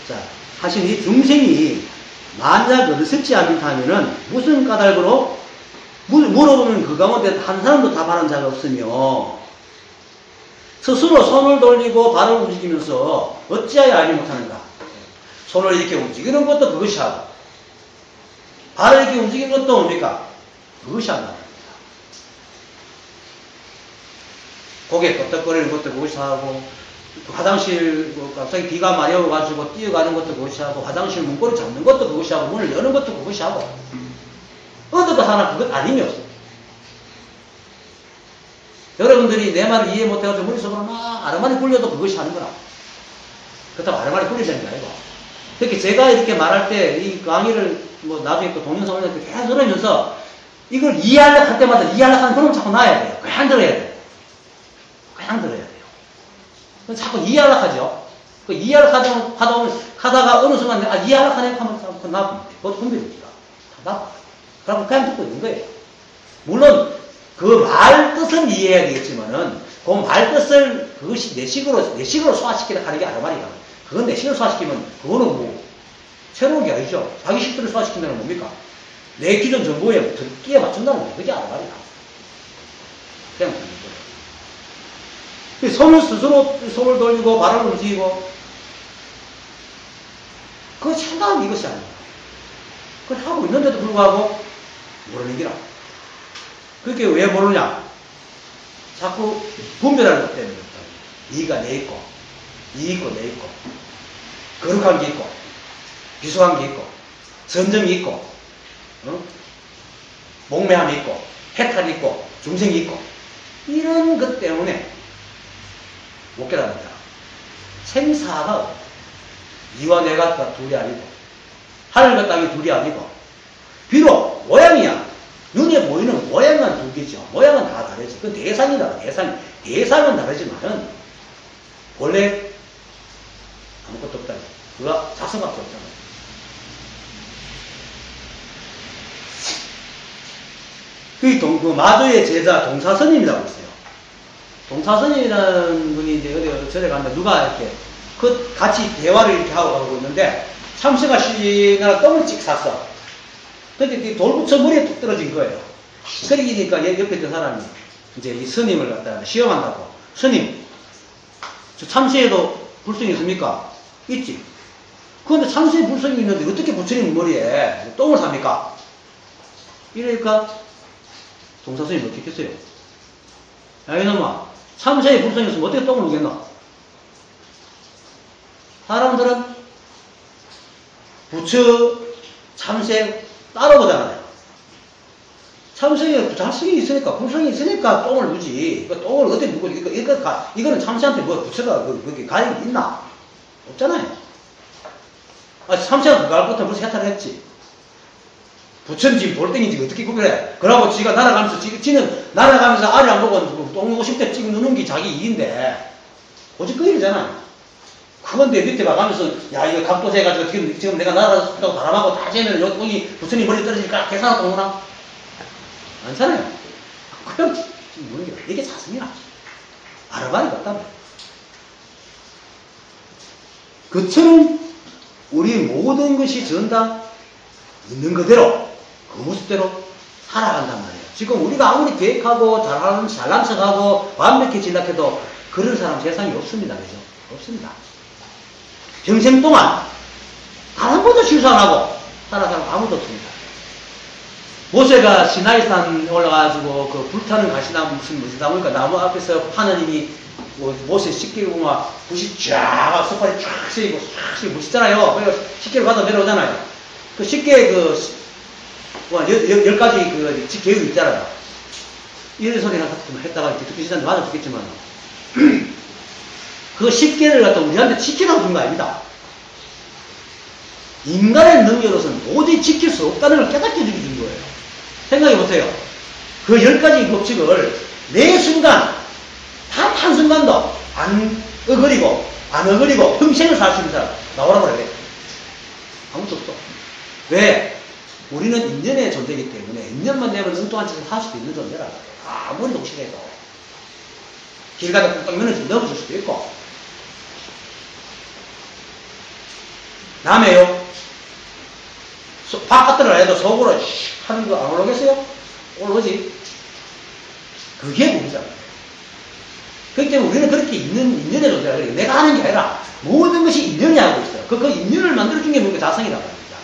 자, 사실 이 중생이 만약 어리석지 않다면은 무슨 까닭으로 물어보면 그 가운데 한 사람도 답하는 자가 없으며 스스로 손을 돌리고 발을 움직이면서 어찌하여 알지 못하는가? 손을 이렇게 움직이는 것도 그것이 하고 발을 이렇게 움직이는 것도 뭡니까? 그것이 한다. 고개 끄덕거리는 것도 그것이 하고 화장실 갑자기 비가 마려워가지고 뛰어가는 것도 그것이 하고 화장실 문고리 잡는 것도 그것이 하고 문을 여는 것도 그것이 하고 어디도 하나 그것 아님이 없어. 여러분들이 내 말을 이해 못해가지고 머릿속으로 막 아르마리 굴려도 그것이 하는 거라. 그렇다고 아르마리 굴리자는 게 아니고. 특히 제가 이렇게 말할 때 이 강의를 나중에 또 동영상 올릴 때 계속 들으면서 이걸 이해하려고 할 때마다 이해하려고 하는 그런 자꾸 놔야 돼요. 그냥 들어야 돼요. 그냥 들어야 돼요. 자꾸 이해하려고 하죠. 그 이해하려고 하다가 어느 순간 이해하려고 하네 하면 자꾸 나쁘면 돼. 그것도 분별입니다. 다 나빠. 그냥 듣고 있는 거예요. 물론 그 말 뜻은 이해해야 되겠지만은 그 말 뜻을 그것이 내 식으로 소화시키려 하는 게 아르마리가. 그건 내 식으로 소화시키면 그거는 뭐 새로운 게 아니죠. 자기 식대로 소화시킨다는 건 뭡니까? 내 기존 정보에 듣기에 맞춘다는 거예요. 그게 아르마리다. 그냥 듣는 거예요. 손을 스스로 손을 돌리고 발을 움직이고 그거 상당한 이것이 아닙니다. 그걸 하고 있는데도 불구하고 모르는 기라. 그렇게 왜 모르냐? 자꾸 분별하는 것 때문에. 이가 내 있고, 이 있고, 내 있고, 거룩한 게 있고, 비속한 게 있고, 선정이 있고, 목매함이 있고, 해탈이 있고, 중생이 있고, 이런 것 때문에 못 깨닫는다. 생사가 이와 내가 둘이 아니고, 하늘과 땅이 둘이 아니고, 비록 모양이야. 눈에 보이는 모양은 두 개죠. 모양은 다 다르지. 그건 대상이다. 대상은 다르지만은, 원래 아무것도 없다. 그가 자성밖에 없잖아요. 그 마도의 제자 동사스님이라고 있어요. 동사스님이라는 분이 이제 어디 절에 갔는데 누가 이렇게 같이 대화를 이렇게 하고 가고 있는데 참새가 시나 똥을 찍 샀어. 근데 돌부처 머리에 뚝 떨어진 거예요. 그러니까 옆에 있던 사람이 이제 이 스님을 갖다가 시험한다고. 스님, 저 참새에도 불성이 있습니까? 있지. 그런데 참새에 불성이 있는데 어떻게 부처님 머리에 똥을 삽니까? 이러니까 동사스님이 어떻게 했어요? 야, 이놈아, 참새에 불성이 있으면 어떻게 똥을 누겠노? 사람들은 부처, 참새 따라보잖아요. 참새에 자식이 있으니까, 불성이 있으니까 똥을 누지. 그러니까 똥을 어디 누고, 이거는 참새한테 뭐 부처가 그렇게 가입이 있나? 없잖아요. 참새가 그거 알고부터 벌써 해탈을 했지. 부처는 지금 돌덩이지 어떻게 구별해? 그러고 지가 날아가면서, 지는 날아가면서 알을 안 보고 똥 오실 때 찍어 누는 게 자기 일인데, 오직 그 일이잖아요. 그건데 밑에 봐가면서, 야, 이거 각도세 해가지고 지금 내가 날아가서 바람하고 다 재면 여기 부처님 머리 떨어지니까 계산하고 오나? 않잖아요. 그럼 지금 모르는 게 이게 자성이라. 아르바리가 없단 말이에요. 그처럼 우리 모든 것이 전다 있는 그대로, 그 모습대로 살아간단 말이에요. 지금 우리가 아무리 계획하고 잘난 척하고 완벽해지려고 해도 그런 사람 세상에 없습니다. 그죠? 없습니다. 평생 동안 단 한 번도 실수 안 하고 살아가는 사람 아무도 없습니다. 모세가 시나이산 올라가가지고 그 불타는 가시나무 무슨 나무니까 나무 앞에서 하나님이 모세 십계를 보면 불이 쫙 석발이 쫙 쓰이고 쫙 멋있잖아요. 그래서 십계를 받아 내려오잖아요. 그 십계 열 가지 그 계획이 있잖아요. 이런 소리나 했다가 듣기 싫은데 맞아 듣겠지만 그 십계를 갖다 우리한테 지키라고 준 거 아닙니다. 인간의 능력으로서는 도저히 지킬 수 없다는 걸 깨닫게 준 거예요. 생각해 보세요. 그 10가지 법칙을 매 순간, 단 한순간도 안 어그리고 평생을 살 수 있는 사람, 나오라고 그래야 돼. 아무것도 없어. 왜? 우리는 인연의 존재이기 때문에, 인연만 되면 엉뚱한 짓을 할 수도 있는 존재라. 아무리 독실해도. 길 가다 뚝딱 면을 넣어줄 수도 있고. 남해요. 바깥으로 해도 속으로 하는 거 안 올라오겠어요? 올라오지. 그게 우리잖아요. 그렇기 때문에 우리는 그렇게 인연의 존재라. 내가 하는 게 아니라 모든 것이 인연이 하고 있어요. 그 인연을 만들어준 게 뭔가 자성이라고 합니다.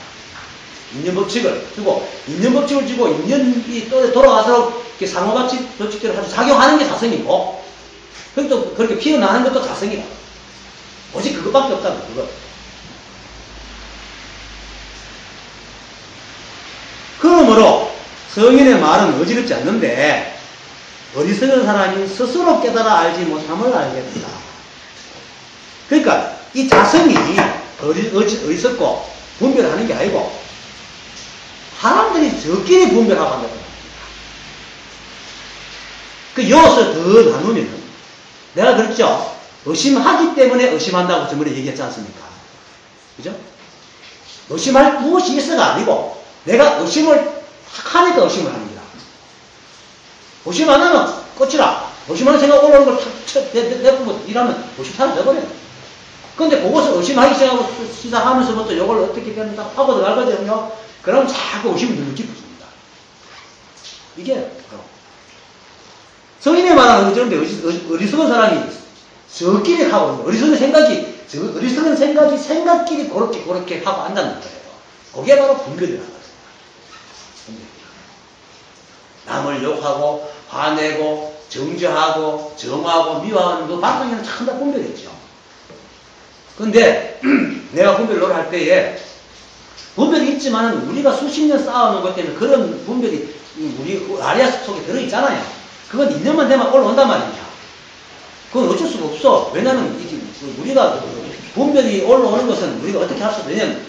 인연 법칙을 주고, 인연 법칙을 주고, 인연이 또 돌아가서 상호법칙대로 아주 작용하는 게 자성이고, 또 그렇게 피어나는 것도 자성이다. 오직 그것밖에 없다고, 그거. 그러므로 성인의 말은 어지럽지 않는데 어리석은 사람이 스스로 깨달아 알지 못함을 알게 된다. 그러니까 이 자성이 어리석고 분별하는 게 아니고 사람들이 저끼리 분별하고 한다는 겁니다. 그 여기서 더 나누면 내가 그랬죠. 의심하기 때문에 의심한다고 저번에 얘기했지 않습니까? 그죠? 의심할 무엇이 있어가 아니고 내가 의심을 하니까 의심을 합니다. 의심 안 하면 끝이라. 의심하는 생각 올라오는 걸 내뿜고 일하면 의심 사라져버려요. 그런데 그것을 의심하기 시작하면서부터 이걸 어떻게 된다 하고 들어가거든요. 그러면 자꾸 의심을 늘고 깊어집니다. 이게 바로 성인의 말은 어쩌는데 어리석은 사람이 저끼리 하고 어리석은 생각이 생각끼리 그렇게 하고 안다는 거예요. 그게 바로 분별이라는 거예요. 남을 욕하고 화내고 정죄하고 정하고 미워하는 그 방향에는 참 다 분별했죠. 근데 내가 분별을 할 때에 분별이 있지만 우리가 수십 년 쌓아놓은 것 때문에 그런 분별이 우리 아리아 속에 들어있잖아요. 그건 인연만 되면 올라온단 말입니다. 그건 어쩔 수가 없어. 왜냐하면 우리가 분별이 올라오는 것은 우리가 어떻게 할 수 없어. 왜냐면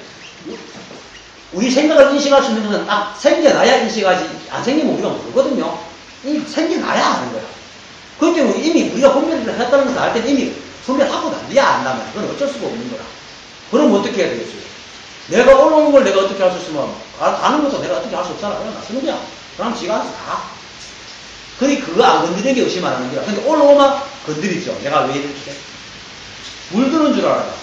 우리 생각을 인식할 수 있는 것은 딱 생겨나야 인식하지, 안 생기면 우리가 모르거든요. 생겨나야 하는 거야. 그렇기 때문에 이미 우리가 분별을 했다는 것을 알 때는 이미 분별하고 나야 안단 말이야. 그건 어쩔 수가 없는 거라. 그럼 어떻게 해야 되겠어요? 내가 올라오는 걸 내가 어떻게 할 수 있으면, 가는 것도 내가 어떻게 할 수 없잖아. 그냥 놔두는 거야. 그럼 지가 알아서 가. 그러니 그거 안 건드리는 게 의심 안 하는 거야. 근데 올라오면 건드리죠. 내가 왜 이렇게 돼? 물 드는 줄 알아요.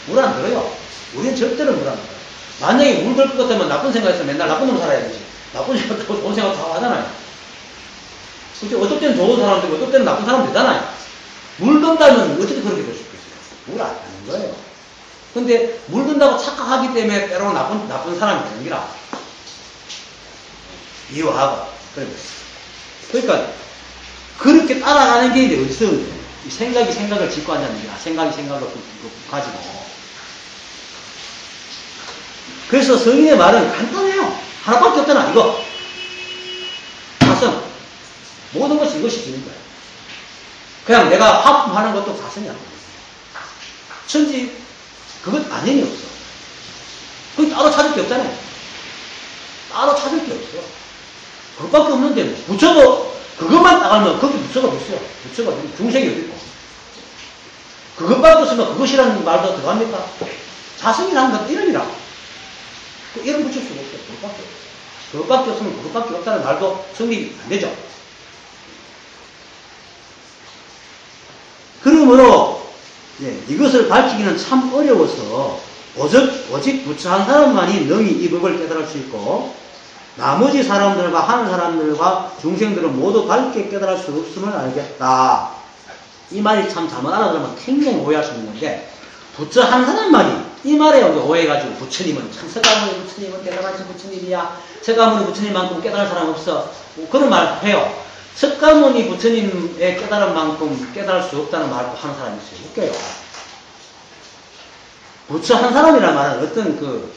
물 안 들어요. 우리는 절대로 물 안 들어요. 만약에 물 들 것 같으면 나쁜 생각해서 맨날 나쁜 놈으로 살아야 되지. 나쁜 생각하고 좋은 생각 다 하잖아요. 그치? 어떨 때는 좋은 사람 되고, 어떨 때는 나쁜 사람 되잖아요. 물 든다면 어떻게 그렇게 될 수 있겠어요? 물 안 되는 거예요. 근데 물 든다고 착각하기 때문에 때로는 나쁜 사람이 되는 거라. 미워하고, 그런 거예요. 그러니까, 그렇게 따라가는 게 이제 어디서 생각이 생각을 짓고 앉았는 거야. 생각이 생각을 가지고. 그래서 성인의 말은 간단해요. 하나밖에 없잖아. 이거. 자성. 모든 것이 이것이 되는 거예요. 그냥 내가 하품하는 것도 자성이 안 돼요. 천지, 그건 안행이 없어. 그건 따로 찾을 게 없잖아요. 따로 찾을 게 없어요. 그것밖에 없는데, 뭐. 부처도 그것만 따가면 거기 부처가 없어요. 부처가 중생이 어디 있고. 그것밖에 없으면 그것이라는 말도 들어갑니까? 자성이라는 건 이름이라. 이름 붙일 수가 없어요. 그것밖에 없어요. 그것밖에 없으면 그것밖에 없다는 말도 성립이 안 되죠. 그러므로 이것을 밝히기는 참 어려워서 오직 부처한 사람만이 능히 이 법을 깨달을 수 있고 나머지 사람들과 하는 사람들과 중생들은 모두 밝게 깨달을 수 없음을 알겠다. 이 말이 참 잘못 알아들으면 굉장히 오해할 수 있는데 부처 한 사람만이 이 말에 오해해가지고 부처님은 참 서가모니 부처님은 대단하신 부처님이야. 서가모니 부처님만큼 깨달을 사람 없어. 뭐 그런 말 해요. 석가모니 부처님의 깨달은 만큼 깨달을 수 없다는 말도 하는 사람이 있어요. 웃겨요. 부처 한 사람이라는 말은 어떤 그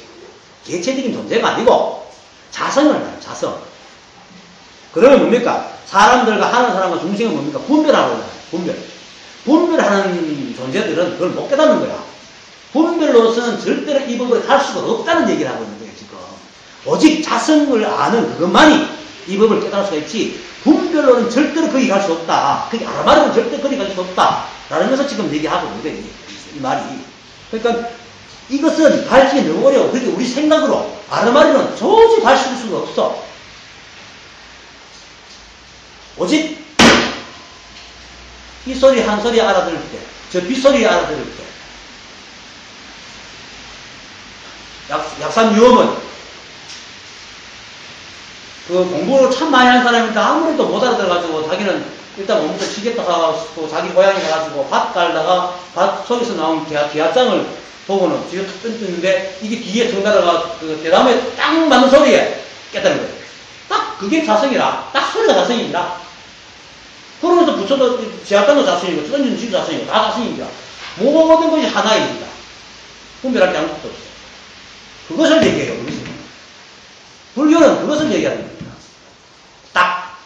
개체적인 존재가 아니고 자성을 말해요. 자성. 그러면 뭡니까? 사람들과 하는 사람과 중심은 뭡니까? 분별하고 있는 분별. 분별하는 존재들은 그걸 못 깨닫는 거야. 분별로서는 절대로 이 법을 갈 수가 없다는 얘기를 하고 있는 거예요, 지금. 오직 자성을 아는 그것만이 이 법을 깨달을 수가 있지, 분별로는 절대로 거기 갈 수 없다. 거기 아르마리는 절대 거기 갈 수 없다. 라는 것을 지금 얘기하고 있는 거예요, 이 말이. 그러니까 이것은 밝히기 너무 어려워. 그렇게 우리 생각으로 아르마리는 도저히 밝힐 수가 없어. 오직 이 소리 한 소리 알아들을 때, 저 빗소리 알아들을 때, 약산유엄은 그 공부를 참 많이 한 사람이니까 아무래도 못 알아들어가지고 자기는 일단 몸부터 치겠다 하고 자기 고향에 가가지고 밭 갈다가 밭 속에서 나온 기아장을 보고는 뒤에 툭 뜬뜨는데 이게 뒤에 정다라가 그 대담에 딱 맞는 소리에 깨달은 거예요. 딱 그게 자성이라. 딱 소리가 자성이라. 그러면서 부처도 지하장도 자성이고 던지는 지도 자성이고 다 자성입니다. 모든 것이 하나입니다. 분별할 게 아무것도 없어요. 그것을 얘기해요. 불교는 그것을 얘기하는 겁니다. 딱.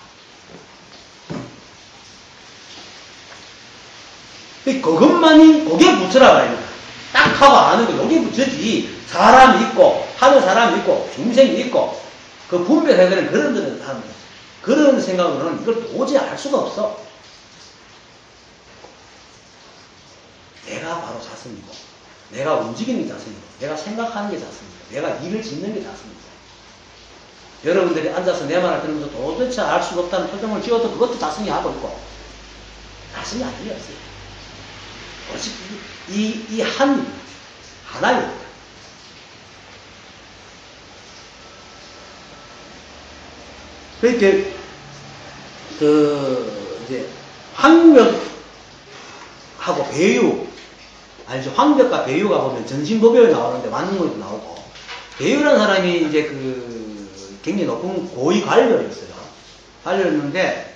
그것만이, 그게 부처라고 합니다. 딱 하고 아는 거, 여기 부처지. 사람이 있고, 하는 사람이 있고, 중생이 있고, 그 분별해야 되는 그런 사람들. 그런 생각으로는 이걸 도저히 알 수가 없어. 내가 바로 자성이고, 내가 움직이는 게 자성이고, 내가 생각하는 게 자성이고, 내가 일을 짓는 게 자성입니다. 여러분들이 앉아서 내 말을 들으면서 도대체 알 수가 없다는 표정을 지어도 그것도 자성이 하고 있고, 자성이 아니었어요. 오직 하나입니다. 그렇게, 이제, 황벽하고 배유, 아니죠. 황벽과 배유가 보면 전신법요에 나오는데 맞는 것도 나오고, 배유라는 사람이 이제 굉장히 높은 고위 관료였어요. 관료였는데,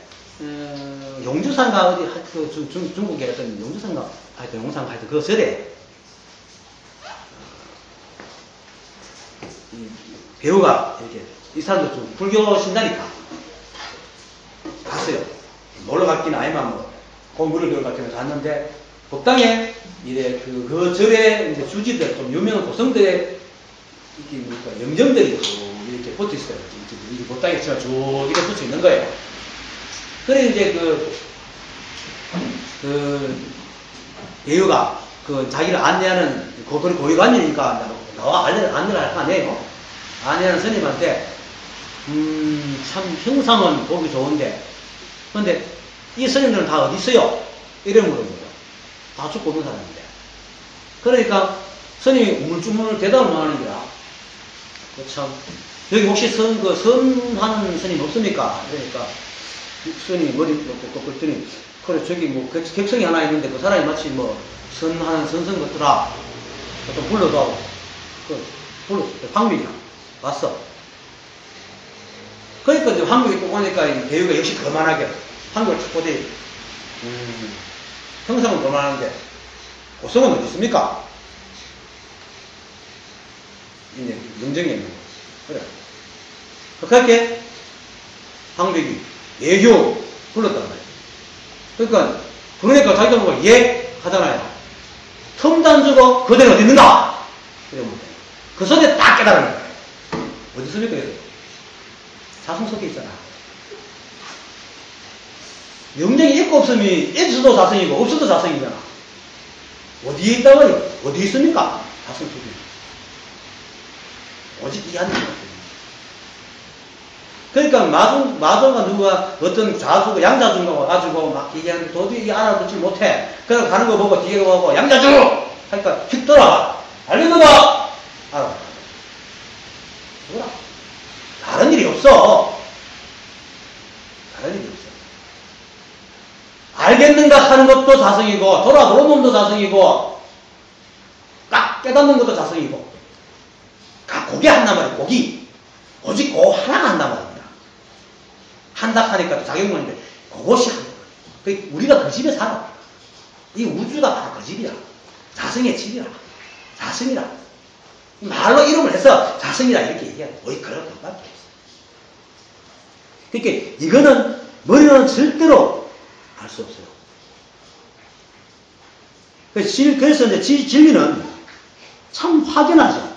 용주산가 어디, 중국에 어떤 용주산가, 하여튼 용산 하여튼 그 절에, 배우가 이렇게, 이 사람도 좀 불교 신다니까 갔어요. 놀러 갔기는 아니면 뭐 공부를 배우러 갔기는 갔는데 법당에 이제 그 절에 이제 주지들 좀 유명한 고성들의 이렇게 뭡니까 영정들이 이렇게 붙어 있어요. 이 법당에 제가 쭉 이렇게 붙여 있는 거예요. 그래 이제 배우가 자기를 안내하는 고위관이니까 나와 안내를 할 거 아니에요. 안내하는 스님한테 참 형상은 보기 좋은데 근데 이 스님들은 다 어디 있어요? 이래 물은 거예요. 다 죽고 있는 사람인데. 그러니까 스님이 우물쭈물 대답을 못 하는 거야. 참 여기 혹시 선하는 스님 없습니까? 그러니까 스님이 머리 놓고 꺾었더니 그래 저기 뭐 객성이 하나 있는데 그 사람이 마치 뭐 선하는 선성 같더라. 좀 불러도 황비야 왔어. 그러니까 이제 황비가 꼭 오니까 배우가 역시 거만하게 황비를 쭉 보더니 형상은 거만한데 고성은 어디 있습니까? 이제 영정에 있는 거. 그래. 그렇게 황비이 예교 불렀단 말이에요. 그러니까 부르니까 자기도 보고 예 하잖아요. 틈도 안 주고 그대는 어디 있는가? 이러면 그 소리에 딱 깨달은 거예요. 어디 있습니까? 자성 속에 있잖아. 영정이 있고 없음이 있어도 자성이고 없어도 자성이잖아. 어디에 있다고 해요? 어디 있습니까? 자성 속에. 오직 이 안에 있어요. 그러니까 마도가 누가 어떤 자수가 양자주가 와가지고 막 얘기하는데 도저히 알아듣지 못해. 그래서 가는 거 보고 뒤에 보고 양자주! 하니까 휙 돌아와. 알겠는가? 알아. 뭐라? 다른 일이 없어. 다른 일이 없어. 알겠는가 하는 것도 자성이고 돌아보는 놈도 자성이고 딱 깨닫는 것도 자성이고, 고기 한단 말이에요, 고기. 오직 그거 하나가 한단 말입니다. 한다 하니까 자격문인데, 그것이 한다. 우리가 그 집에 살아. 이 우주가 바로 그 집이야. 자성의 집이라. 자성이라. 말로 이름을 해서 자성이라 이렇게 얘기해요. 거의 그런 것밖에 없어. 그러니까 이거는 머리로는 절대로 알 수 없어요. 그래서 이제 진리는 참 확연하죠.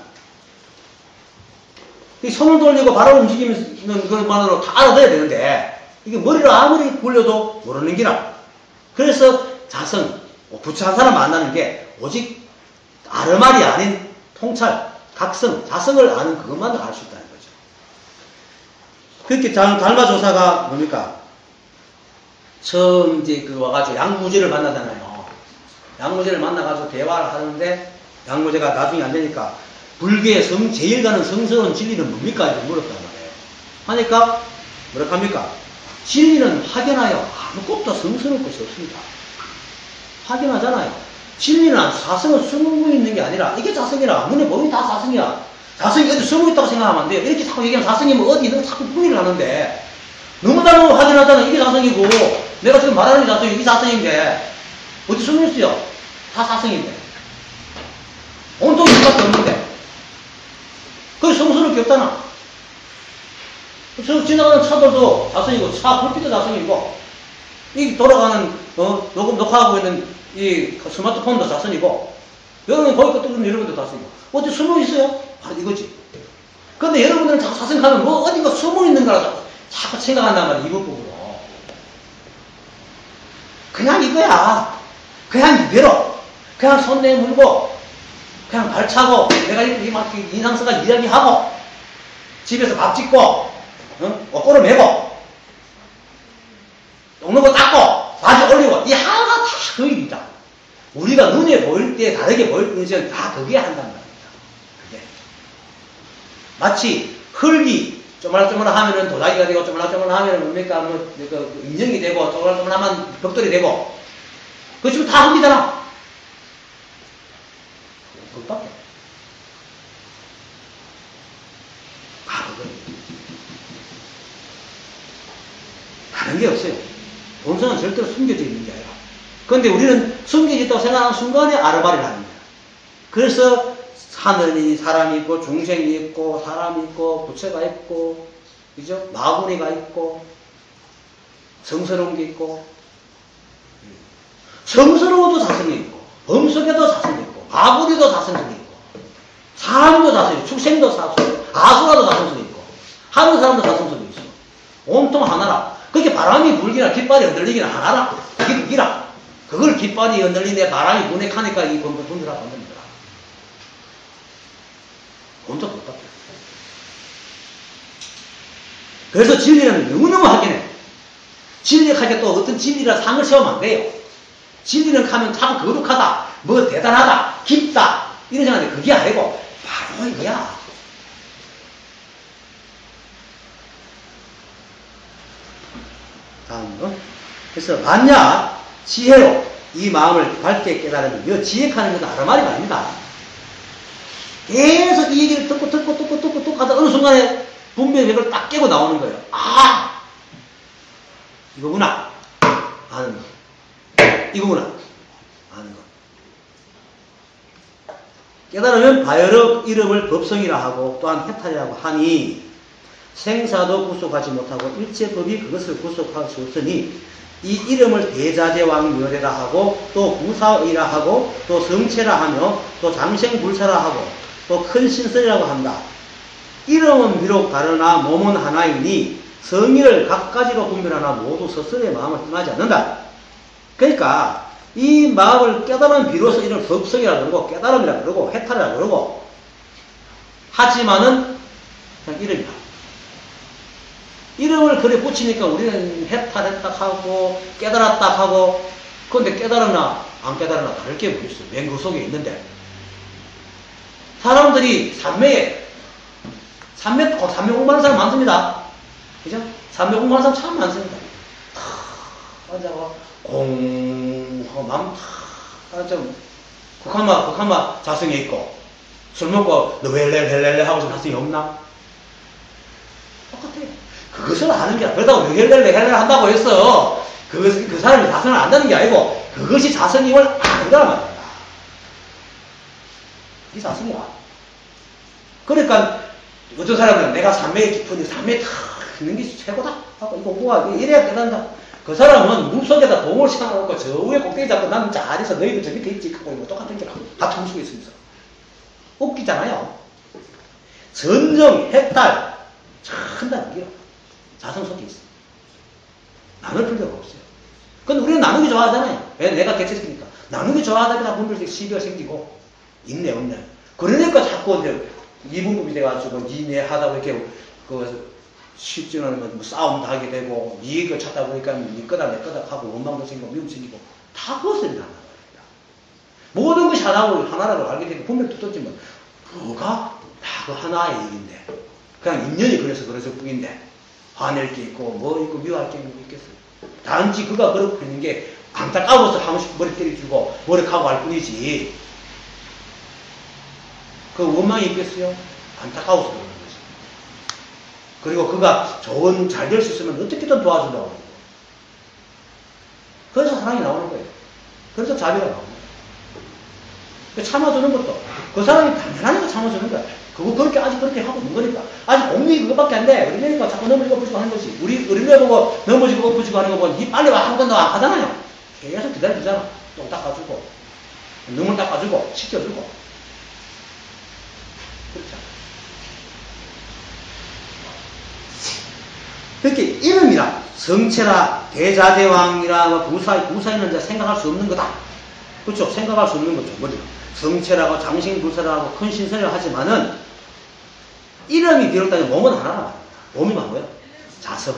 손을 돌리고 발을 움직이는 것만으로 다 알아둬야 되는데, 이게 머리로 아무리 굴려도 모르는 기라. 그래서 자성, 부처한 사람 만나는 게 오직 아르말이 아닌 통찰, 각성, 자성을 아는 그것만 알 수 있다는 거죠. 그렇게 달마조사가 뭡니까? 처음 이제 와가지고 양무제를 만나잖아요. 양무제를 만나가지고 대화를 하는데, 양무제가 나중에 안 되니까 불교의 제일 가는 성스러운 진리는 뭡니까? 이렇게 물었단 말이에요. 하니까 뭐라 합니까? 진리는 확연하여 아무것도 성스러울 것이 없습니다. 확연하잖아요. 진리는 사성은 숨어 있는 게 아니라 이게 자성이라. 눈에 보이는 다 자성이야. 자성이 어디 숨어 있다고 생각하면 안 돼요. 이렇게 자꾸 얘기하면 자성이면 어디 있는 자꾸 분리를 하는데, 너무나도 확연하잖아. 이게 자성이고, 내가 지금 말하는 게 자성이 이게 자성인데 어디 숨어 있어요? 다 자성인데. 온통 이밖에 없는데. 그게 성스럽게 없잖아. 지나가는 차들도 자성이고, 차 불빛도 자성이고, 이 돌아가는 녹화하고 있는 이 스마트폰도 자성이고, 여러분 거기 또 여러분도 자성이고, 어디 숨어 있어요? 바로 이거지. 근데 여러분들은 자꾸 자성하면 뭐 어딘가 숨어 있는 거라 자꾸 생각한단 말이야. 이분법으로. 그냥 이거야. 그냥 이대로. 그냥 손 내물고, 그냥 발차고, 내가 이렇게 막 인상서가 이야기하고, 집에서 밥 짓고, 옷걸음 매고, 먹는 거 닦고, 바지 올리고, 이 하나가 다 그 일이다. 우리가 눈에 보일 때 다르게 보일 것은 다 그게 한단 말입니다. 그게. 마치 흙이 쪼물쪼물하면은 도자기가 되고, 쪼물쪼물하면은 뭡니까? 인형이 되고, 쪼물쪼물하면 벽돌이 되고, 그거 지금 다 흙이잖아. 그것밖에. 그거. 다른 게 없어요. 본성은 절대로 숨겨져 있는 게 아니라. 그런데 우리는 숨겨져 있다고 생각하는 순간에 아르바리를 하는 거야. 그래서 하늘이 사람이 있고, 중생이 있고, 사람이 있고, 부처가 있고, 그죠? 마구니가 있고, 성스러운 게 있고, 성스러워도 자성이 있고, 범석에도 자성이 있고, 마구니도 자성이 있고, 사람도 자성이 있고, 축생도 자성이 있고, 아수라도 자성이 있고, 하는 사람도 자성이 있어. 온통 하나라. 그게 바람이 불기나 깃발이 흔들리기나 하나라. 그게 그기라. 그걸 깃발이 흔들리는데 바람이 문액하니까 이 분들하고 흔들리더라. 온통 똑같아. 그래서 진리는 너무너무 확연해. 진리하게 또 어떤 진리라 상을 세우면 안 돼요. 진리는 하면 참 거룩하다, 뭐 대단하다, 깊다, 이런 생각인데 그게 아니고 바로 이거야. 다음으로. 그래서 만약 지혜로 이 마음을 밝게 깨달으면 이 지혜하는 것은 아르말이 아닙니다. 계속 이 얘기를 듣고 하다 어느 순간에 분명히 이걸 딱 깨고 나오는 거예요. 아! 이거구나. 아는 거. 이거구나. 아는 거. 깨달으면 바여러 이름을 법성이라 하고 또한 해탈이라고 하니 생사도 구속하지 못하고 일체법이 그것을 구속할 수 없으니 이 이름을 대자재왕묘례라 하고 또 구사의라 하고 또 성체라 하며 또 장생불사라 하고 또 큰 신설이라고 한다. 이름은 비록 다르나 몸은 하나이니 성의를 각가지로 분별하나 모두 스스로의 마음을 떠나지 않는다. 그러니까 이 마음을 깨달으면 비로소 이런 법성이라 그러고 깨달음이라 그러고 해탈이라 그러고 하지만은 그냥 이름이다. 이름을 그래 붙이니까 우리는 해탈했다 하고 깨달았다 하고 그런데 깨달았나 안 깨달았나 다를 게 뭐 있어. 맨 그 속에 있는데 사람들이 삼매 공부하는 사람 많습니다. 그죠? 삼매 공부하는 사람 참 많습니다. 앉아가 공하고 맘 좀 극한마 자성이 있고, 술 먹고 너 웰렐 하고서 자성이 없나? 똑같아요. 그것을 아는 게, 그렇다고 웰렐 한다고 해서 그 사람이 자성을 안다는 게 아니고, 그것이 자성임을 아니란 말이야. 이게 자성이야. 그러니까 어떤 사람은 내가 산매에 깊으니 산매에 탁 있는 게 최고다 하고 이거 뭐야 이래야 깨닫는다. 그 사람은 물속에다 동을 세워놓고 저 위에 꼭대기 잡고 나는 잘해서 너희들 저 밑에 있지 하고 이거 똑같은 게라고. 같은 물속에 있으면서 웃기잖아요. 전정 핵달 천단 이게 자성 속에 있어. 나눌 필요가 없어요. 근데 우리는 나누기 좋아하잖아요. 왜? 내가 개체적이니까. 나누기 좋아하다 보다 분들이 시비가 생기고 있네 없네. 그러니까 자꾸 이제 이분급이 돼가지고 니네 하다 보니까 그 실전하는 뭐 싸움도 하게 되고 이익을 찾다 보니까 니 거다 내 거다 하고 원망도 생기고 미움 생기고 다 그것을 한단 말이야. 모든 것이 하나라고 알게 되고 분명히 두텁지만 뭐가 다 그 하나의 일인데 그냥 인연이 그래서 뿐인데 화낼 게 있고 뭐 있고 미워할 게 있겠어요. 단지 그가 그렇고 있는 게 안타까워서 한 번씩 머리 때려주고 머리 가고 할 뿐이지 그 원망이 있겠어요? 안타까워서 그러는 거지. 그리고 그가 좋은 잘 될 수 있으면 어떻게든 도와준다고 하는 거예요. 그래서 사랑이 나오는 거예요. 그래서 자비가 나오는 거예요. 참아주는 것도 그 사람이 당연하니까 참아주는 거야. 그거 그렇게 아직 그렇게 하고 있는 거니까. 아직 공력이 그것밖에 안 돼. 어린애니까 자꾸 넘어지고 엎어지고 하는 거지. 우리 어린애 보고 넘어지고 엎어지고 하는 거 보면 니 빨리 와 하고도 안 하잖아요. 계속 기다려주잖아. 똥 닦아주고 눈물 닦아주고 씻겨주고 그렇죠. 그렇게 이름이라 성체라 대자대왕이라 부사에는 이제 생각할 수 없는 거다. 그렇죠. 생각할 수 없는 거죠. 뭐죠? 성체라고 장신불사라고 큰 신선을 하지만은 이름이 비롯하면 몸은 하나라. 몸이 뭐예요? 자성.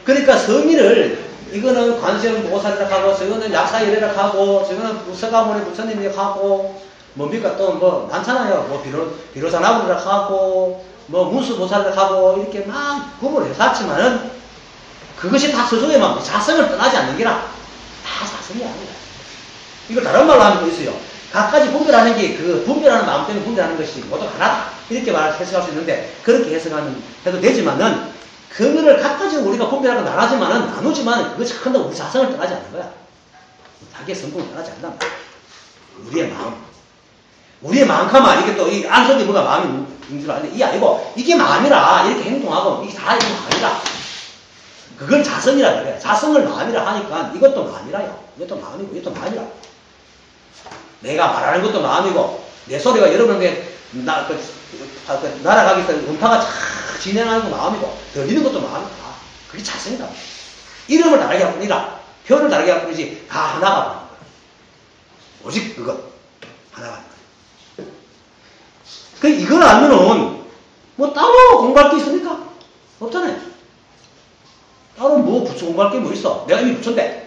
그러니까 성의를 이거는 관세음 보살이라 하고 저거는 약사이래라 하고 저거는 서가모니 부처님이라 하고 뭡니까 또 뭐 많잖아요. 뭐 비로자나부라 하고 뭐 문수보살이라 하고 이렇게 막 구분을 해놨지만은 그것이 다 스스로에만 자성을 떠나지 않는 게라 다 자성이 아니다. 이걸 다른 말로 하면 또 있어요. 각가지 분별하는 게 그 분별하는 마음 때문에 분별하는 것이 모두 하나다. 이렇게 해석할 수 있는데 그렇게 해도 되지만은 그거를 각가지 우리가 분별하고 나누지만은 그것이 큰다 우리 자성을 떠나지 않는 거야. 자기의 성품을 떠나지 않는다. 우리의 마음. 우리의 마음카마 이게 또 이 안속에 뭐가 마음이 있는 줄 아는데 이게 아니고 이게 마음이라 이렇게 행동하고 이게 다 이게 마음이라. 그걸 자성이라 그래. 자성을 마음이라 하니까 이것도 마음이라요. 이것도 마음이고 이것도 마음이라. 내가 말하는 것도 마음이고 내 소리가 여러분에게 날아가기 위해서 음파가 쫙 진행하는 것도 마음이고 들리는 것도 마음이다. 그게 자성이다. 이름을 다르게 할 뿐이라 표현을 다르게 할 뿐이지 다 하나가 되는 거야. 오직 그것 하나가 되는 거야. 그 이걸 알면은 뭐 따로 공부할 게 있습니까? 없잖아요. 따로 뭐 부처 공부할 게 뭐 있어? 내가 이미 부처인데.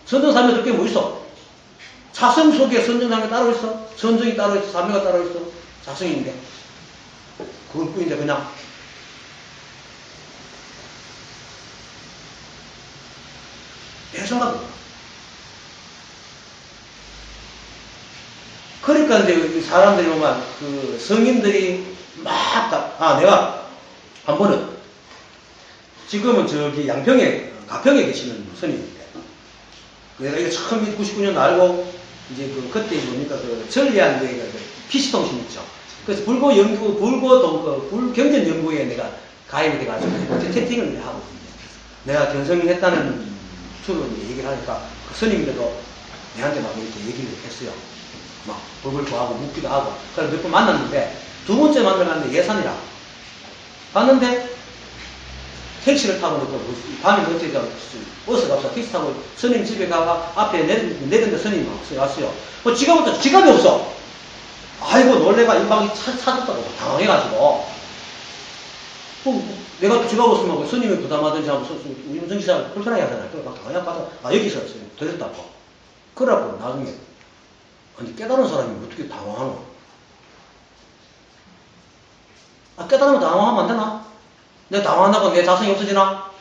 선정삼매 될 게 뭐 있어? 자성 속에 선정삼매 따로 있어? 선정이 따로 있어? 삼매가 따로 있어? 자성인데. 그건 뿐인데 그냥. 내 생각은. 그러니까 이제 사람들이 보면 그 성인들이 내가 한 번은 지금은 저기 양평에 가평에 계시는 스님인데 내가 이거 처음 99년 알고 이제 그때 뭡니까 그 전리한 그 PC통신 있죠. 그래서 불경전 연구에 내가 가입이 돼가지고 채팅을 하고 있는데 내가 견성했다는 주로 얘기를 하니까 그 스님들도 내한테 막 이렇게 얘기를 했어요. 막 법을 좋아하고 묻기도 하고 그래서 몇 번 만났는데 두 번째 만나는데 예산이라 갔는데 택시를 타고 밤에 어떻게 버스가 없어 택시 타고 스님 집에 가가 앞에 내렸는데 스님이 왔어요. 지갑부터 지갑이 없어. 아이고 놀래가 이 방이 찾았다고 당황해가지고 내가 지갑 없으면 스님이 부담하든지 하면 우리 운전기사 불편하게 하잖아요. 그래서 막 당황해가지고 여기서 드렸다고. 그래갖고 나중에 아니 깨달은 사람이 어떻게 당황하노? 깨달으면 당황하면 안 되나? 내가 당황한다고 내 자성이 없어지나?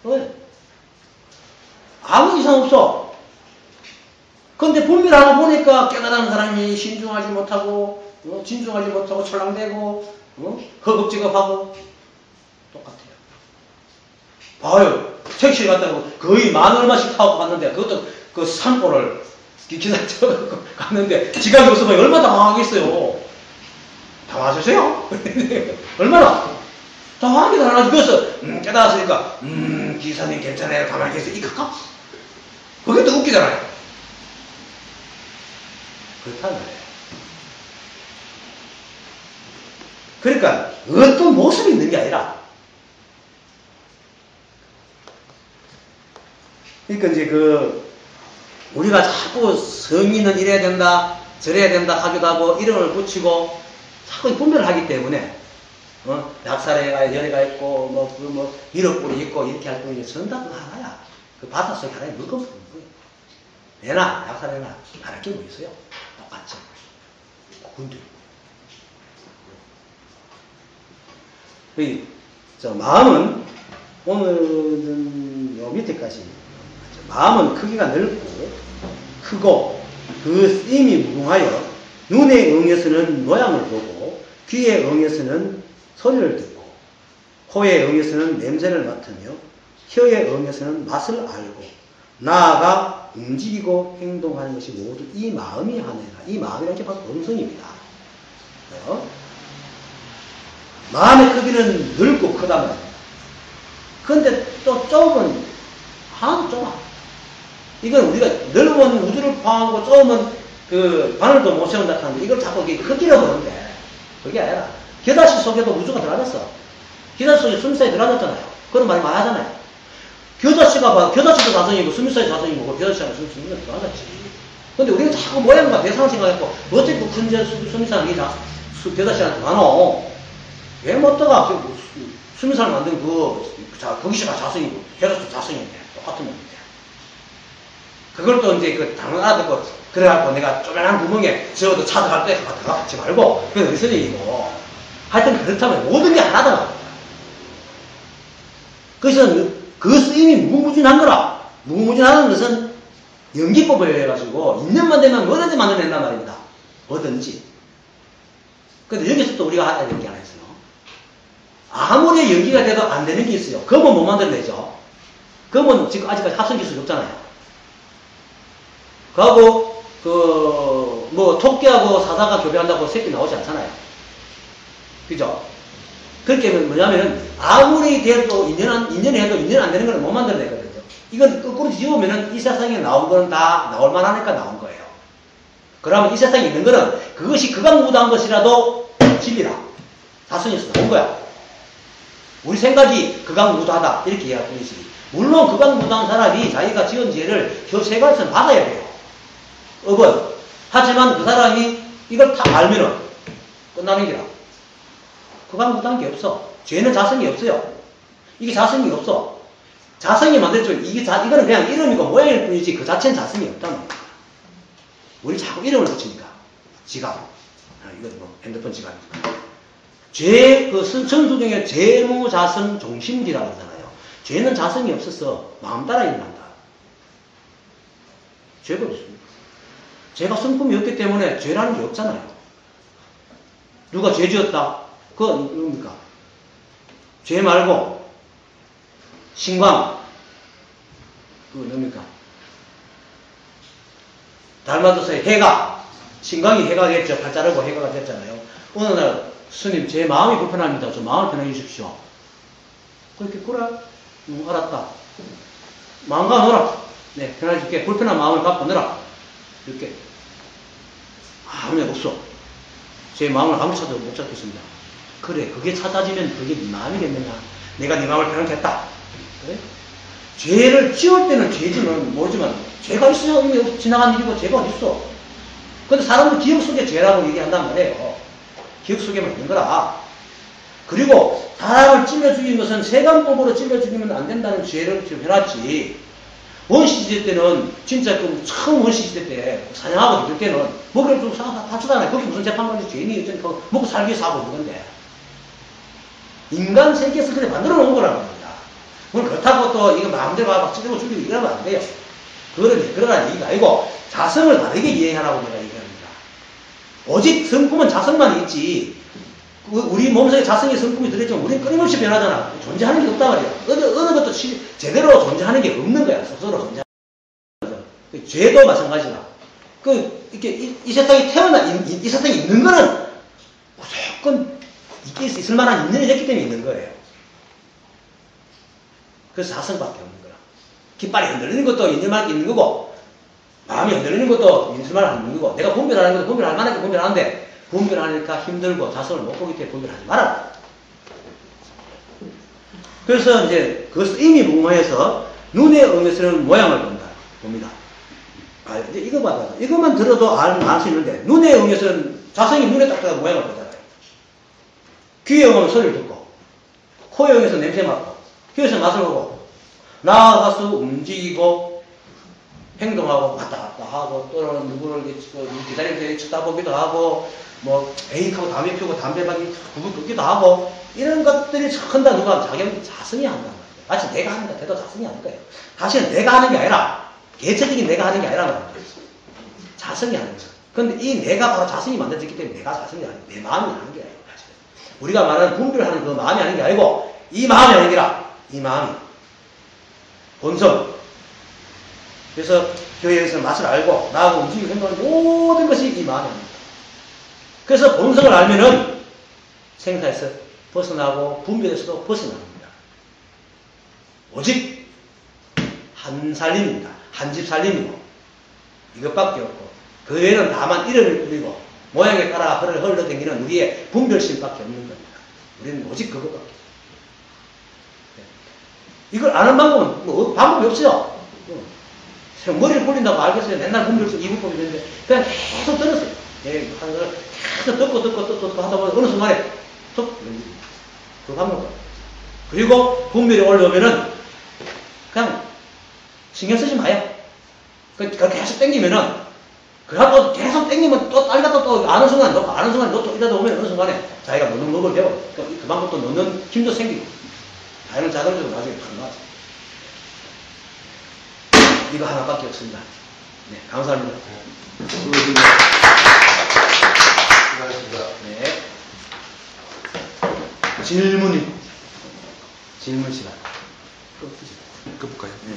왜? 아무 이상 없어. 근데 분별하고 보니까 깨달은 사람이 신중하지 못하고, 진중하지 못하고, 철랑대고, 허겁지겁하고, 똑같아요. 봐요. 택시를 갔다고 거의 만 얼마씩 타고 갔는데, 그것도 그 산보를 기사 쳐갖고 갔는데, 지각이 없어서 얼마나 당황하겠어요. 당황하셨어요? 얼마나? 당황하게 당황하지. 그래서, 깨달았으니까, 기사님 괜찮아요. 가만히 계세요. 이거 그게 더 웃기잖아요. 그렇다는 거예요. 그러니까 어떤 모습이 있는 게 아니라, 그러니까 이제 우리가 자꾸 성인은 이래야 된다, 저래야 된다 하기도 하고, 이름을 붙이고, 자꾸 분별을 하기 때문에, 낙사래가 열애가 있고, 미륵불이 있고, 이렇게 할 뿐이지, 전답은 하나야. 그 바닷속에 하나의 물건 푸는 거예요. 애나, 낙사래나, 다를 게 뭐 있어요? 똑같죠. 근데, 마음은, 오늘은 요 밑에까지, 마음은 크기가 넓고, 크고, 그 쓰임이 무궁하여, 눈에 응해서는 모양을 보고, 귀에 응해서는 소리를 듣고, 코에 응해서는 냄새를 맡으며, 혀에 응해서는 맛을 알고, 나아가 움직이고 행동하는 것이 모두 이 마음이 하느니라. 이 마음이라는 게 바로 본성입니다. 마음의 크기는 넓고 크다 말입니다. 그런데 또 좁은, 하나도 좁아. 이건 우리가 넓은 우주를 포함하고 좁은 그 바늘도 못 세운다 하는데, 이걸 자꾸 크기로 보는데, 그게 아니라, 겨자씨 속에도 우주가 들어갔어. 겨자씨 속에 수미사에 들어갔잖아요. 그런 말이 많이 하잖아요. 겨자씨도 자성이고, 수미사의 자성이고, 겨자씨랑 수미사가 들어갔지. 근데 우리는 자꾸 모양과 대상을 생각했고, 어떻게 큰 수미사는 이 겨자씨한테 많어? 왜 못다가 수미사를 만든 거기씨가 자성이고, 겨자씨도 자성인데, 똑같은 놈인데. 그걸 또 이제 당연 알아듣고, 그래갖고 내가 쪼매난 구멍에 저도 차 들어갈 때 들어가지 말고, 그건 어디서 얘기고. 하여튼 그렇다면 모든 게 하나다. 그래서 그 쓰임이 무궁무진한 거라. 무궁무진하는 것은 연기법을 해가지고, 인연만 되면 뭐든지 만들어낸단 말입니다. 뭐든지. 근데 여기서 또 우리가 알아야 될 게 하나 있어요. 아무리 연기가 돼도 안 되는 게 있어요. 검은 못 만들어내죠. 검은 지금 아직까지 합성 기술이 없잖아요. 그하고, 토끼하고 사자가 교배한다고 새끼 나오지 않잖아요. 그죠? 그렇게 뭐냐면은, 아무리 돼도 인연해도 인연 안 되는 걸 못 만들어내거든요. 이건 거꾸로 뒤집으면은 이 세상에 나온 거는 다 나올 만하니까 나온 거예요. 그러면 이 세상에 있는 거는 그것이 극악무도한 것이라도 진리라. 자성에서 나온 거야. 우리 생각이 극악무도하다. 이렇게 이해할 뿐이지. 물론 극악무도한 사람이 자기가 지은 죄를 세관에서 받아야 돼요. 업은. 하지만 그 사람이 이걸 다 알면은 끝나는 기라. 극악무도한 게 없어. 죄는 자성이 없어요. 이게 자성이 없어. 자성이 만들어져. 이거는 그냥 이름이고 모양일 뿐이지 그 자체는 자성이 없다는 거야. 우리 자꾸 이름을 붙이니까. 지갑. 이건 핸드폰 지갑이니까. 선수 중에 재무자성 종심기라고 하잖아요. 죄는 자성이 없어서 마음 따라 일어난다. 죄가 없습니다. 죄가 성품이 없기 때문에 죄라는 게 없잖아요. 누가 죄 지었다? 그건 뭡니까? 죄 말고 신광 그거 뭡니까? 달마도서의 해가 신광이 해가 됐죠. 발자르고 해가 됐잖아요. 어느 날 스님 제 마음이 불편합니다. 좀 마음을 편해 주십시오. 그렇게 그래? 알았다. 마음과 넣어라. 네, 편해 줄게. 불편한 마음을 갖고 넣어라. 이렇게 아무 일 없어. 제 마음을 아무 찾아도 못 찾겠습니다. 그래, 그게 찾아지면 그게 네 마음이겠느냐. 내가 네 마음을 편하게 했다. 그래? 죄를 지을 때는 죄지는 모르지만 죄가 있으면 지나간 일이고 죄가 어딨어. 근데 사람은 기억 속에 죄라고 얘기한단 말이에요. 기억 속에만 있는 거라. 그리고 사람을 찔러 죽인 것은 세간법으로 찔러 죽이면 안 된다는 죄를 지금 해놨지. 원시시대 때는 진짜 처음 원시시대 때 사냥하고 그럴 때는 먹을 좀 다주잖아요. 그게 무슨 재판관이 죄인이 먹고 살기 위해서 하고 있는 건데. 인간 세계에서 그래 만들어 놓은 거라는 겁니다. 물론 그렇다고 또 이거 마음대로 막 찌르고 죽이고 이러면 안 돼요. 그러라는 얘기가 아니고 자성을 다르게 이해하라고 내가 얘기합니다. 오직 성품은 자성만 있지 우리 몸속에 자성의 성품이 들어있지만 우리는 끊임없이 변하잖아. 존재하는 게 없단 말이야. 어느 것도 제대로 존재하는 게 없는 거야. 스스로 존재하는 거. 죄도 마찬가지다. 이렇게 이 세상에 이 세상에 있는 거는 무조건 있을 만한 인연이 됐기 때문에 있는 거예요. 그래서 자성밖에 없는 거야. 깃발이 흔들리는 것도 인연만 있는 거고, 마음이 흔들리는 것도 인연만 있는 거고, 내가 분별하는 것도 분별할 만하게 분별하는데, 분별하니까 힘들고 자성을 못 보기 때문에 분별하지 말아라. 그래서 이제 그것을 이미 무모해서 눈에 응해서는 모양을 봅니다. 이제 이거 봐봐. 이것만 들어도 알 수 있는데, 눈에 응해서는 자성이 눈에 딱 들어가 모양을 보잖아요. 귀에 응하면 소리를 듣고, 코에 응해서 냄새 맡고, 혀에서 맛을 보고, 나아가서 움직이고, 행동하고, 왔다 갔다 하고, 또는 누구를 기다리면서 쳐다보기도 하고, 뭐, 에이크하고 담배 피우고, 담배 막이 구분 끊기도 하고, 이런 것들이 한다 누가 하면 자성이 한단 말이에요. 마치 내가 하는 것 같아도 자성이 하는 거예요. 다시는 내가 하는 게 아니라, 개체적인 내가 하는 게 아니라 말이에요. 자성이 하는 거예요. 근데 이 내가 바로 자성이 만들어졌기 때문에 내가 자성이 아니고, 내 마음이 하는 게 아니에요. 우리가 말하는 분별하는 그 마음이 하는 게 아니고, 이 마음이 아니라, 이 마음이. 본성. 그래서 교회에서 맛을 알고 나하고 움직이고 생각하는 모든 것이 이 마음이 아닙니다. 그래서 본성을 알면은 생사에서 벗어나고 분별에서도 벗어납니다. 오직 한 살림입니다. 한 집 살림이고 이것밖에 없고 그 외에는 다만 이름을 뿌리고 모양에 따라 흘러다니는 우리의 분별심밖에 없는 겁니다. 우리는 오직 그것밖에 없어요. 이걸 아는 방법은 방법이 없어요. 머리를 굴린다고 알겠어요. 맨날 분별성 이분법이 되는데 그냥 계속 들었어요. 하는 걸 계속 듣고 하다 보면 어느 순간에 툭 그 방법. 그리고 분별이 올라오면은 그냥 신경 쓰지 마요. 그렇게 계속 땡기면은 그래도 계속 땡기면 또 딸 갖다 또 아는 순간 넣고 아는 순간 넣고 이러다 보면 어느 순간에 자기가 넣는 법을 배워. 그 방법도 넣는 힘도 생기고 자연은 자동적으로 나중에 팍 나와요. 이거 하나밖에 없습니다. 네, 감사합니다. 수고하셨습니다. 네. 질문 시간. 끝볼까요? 네.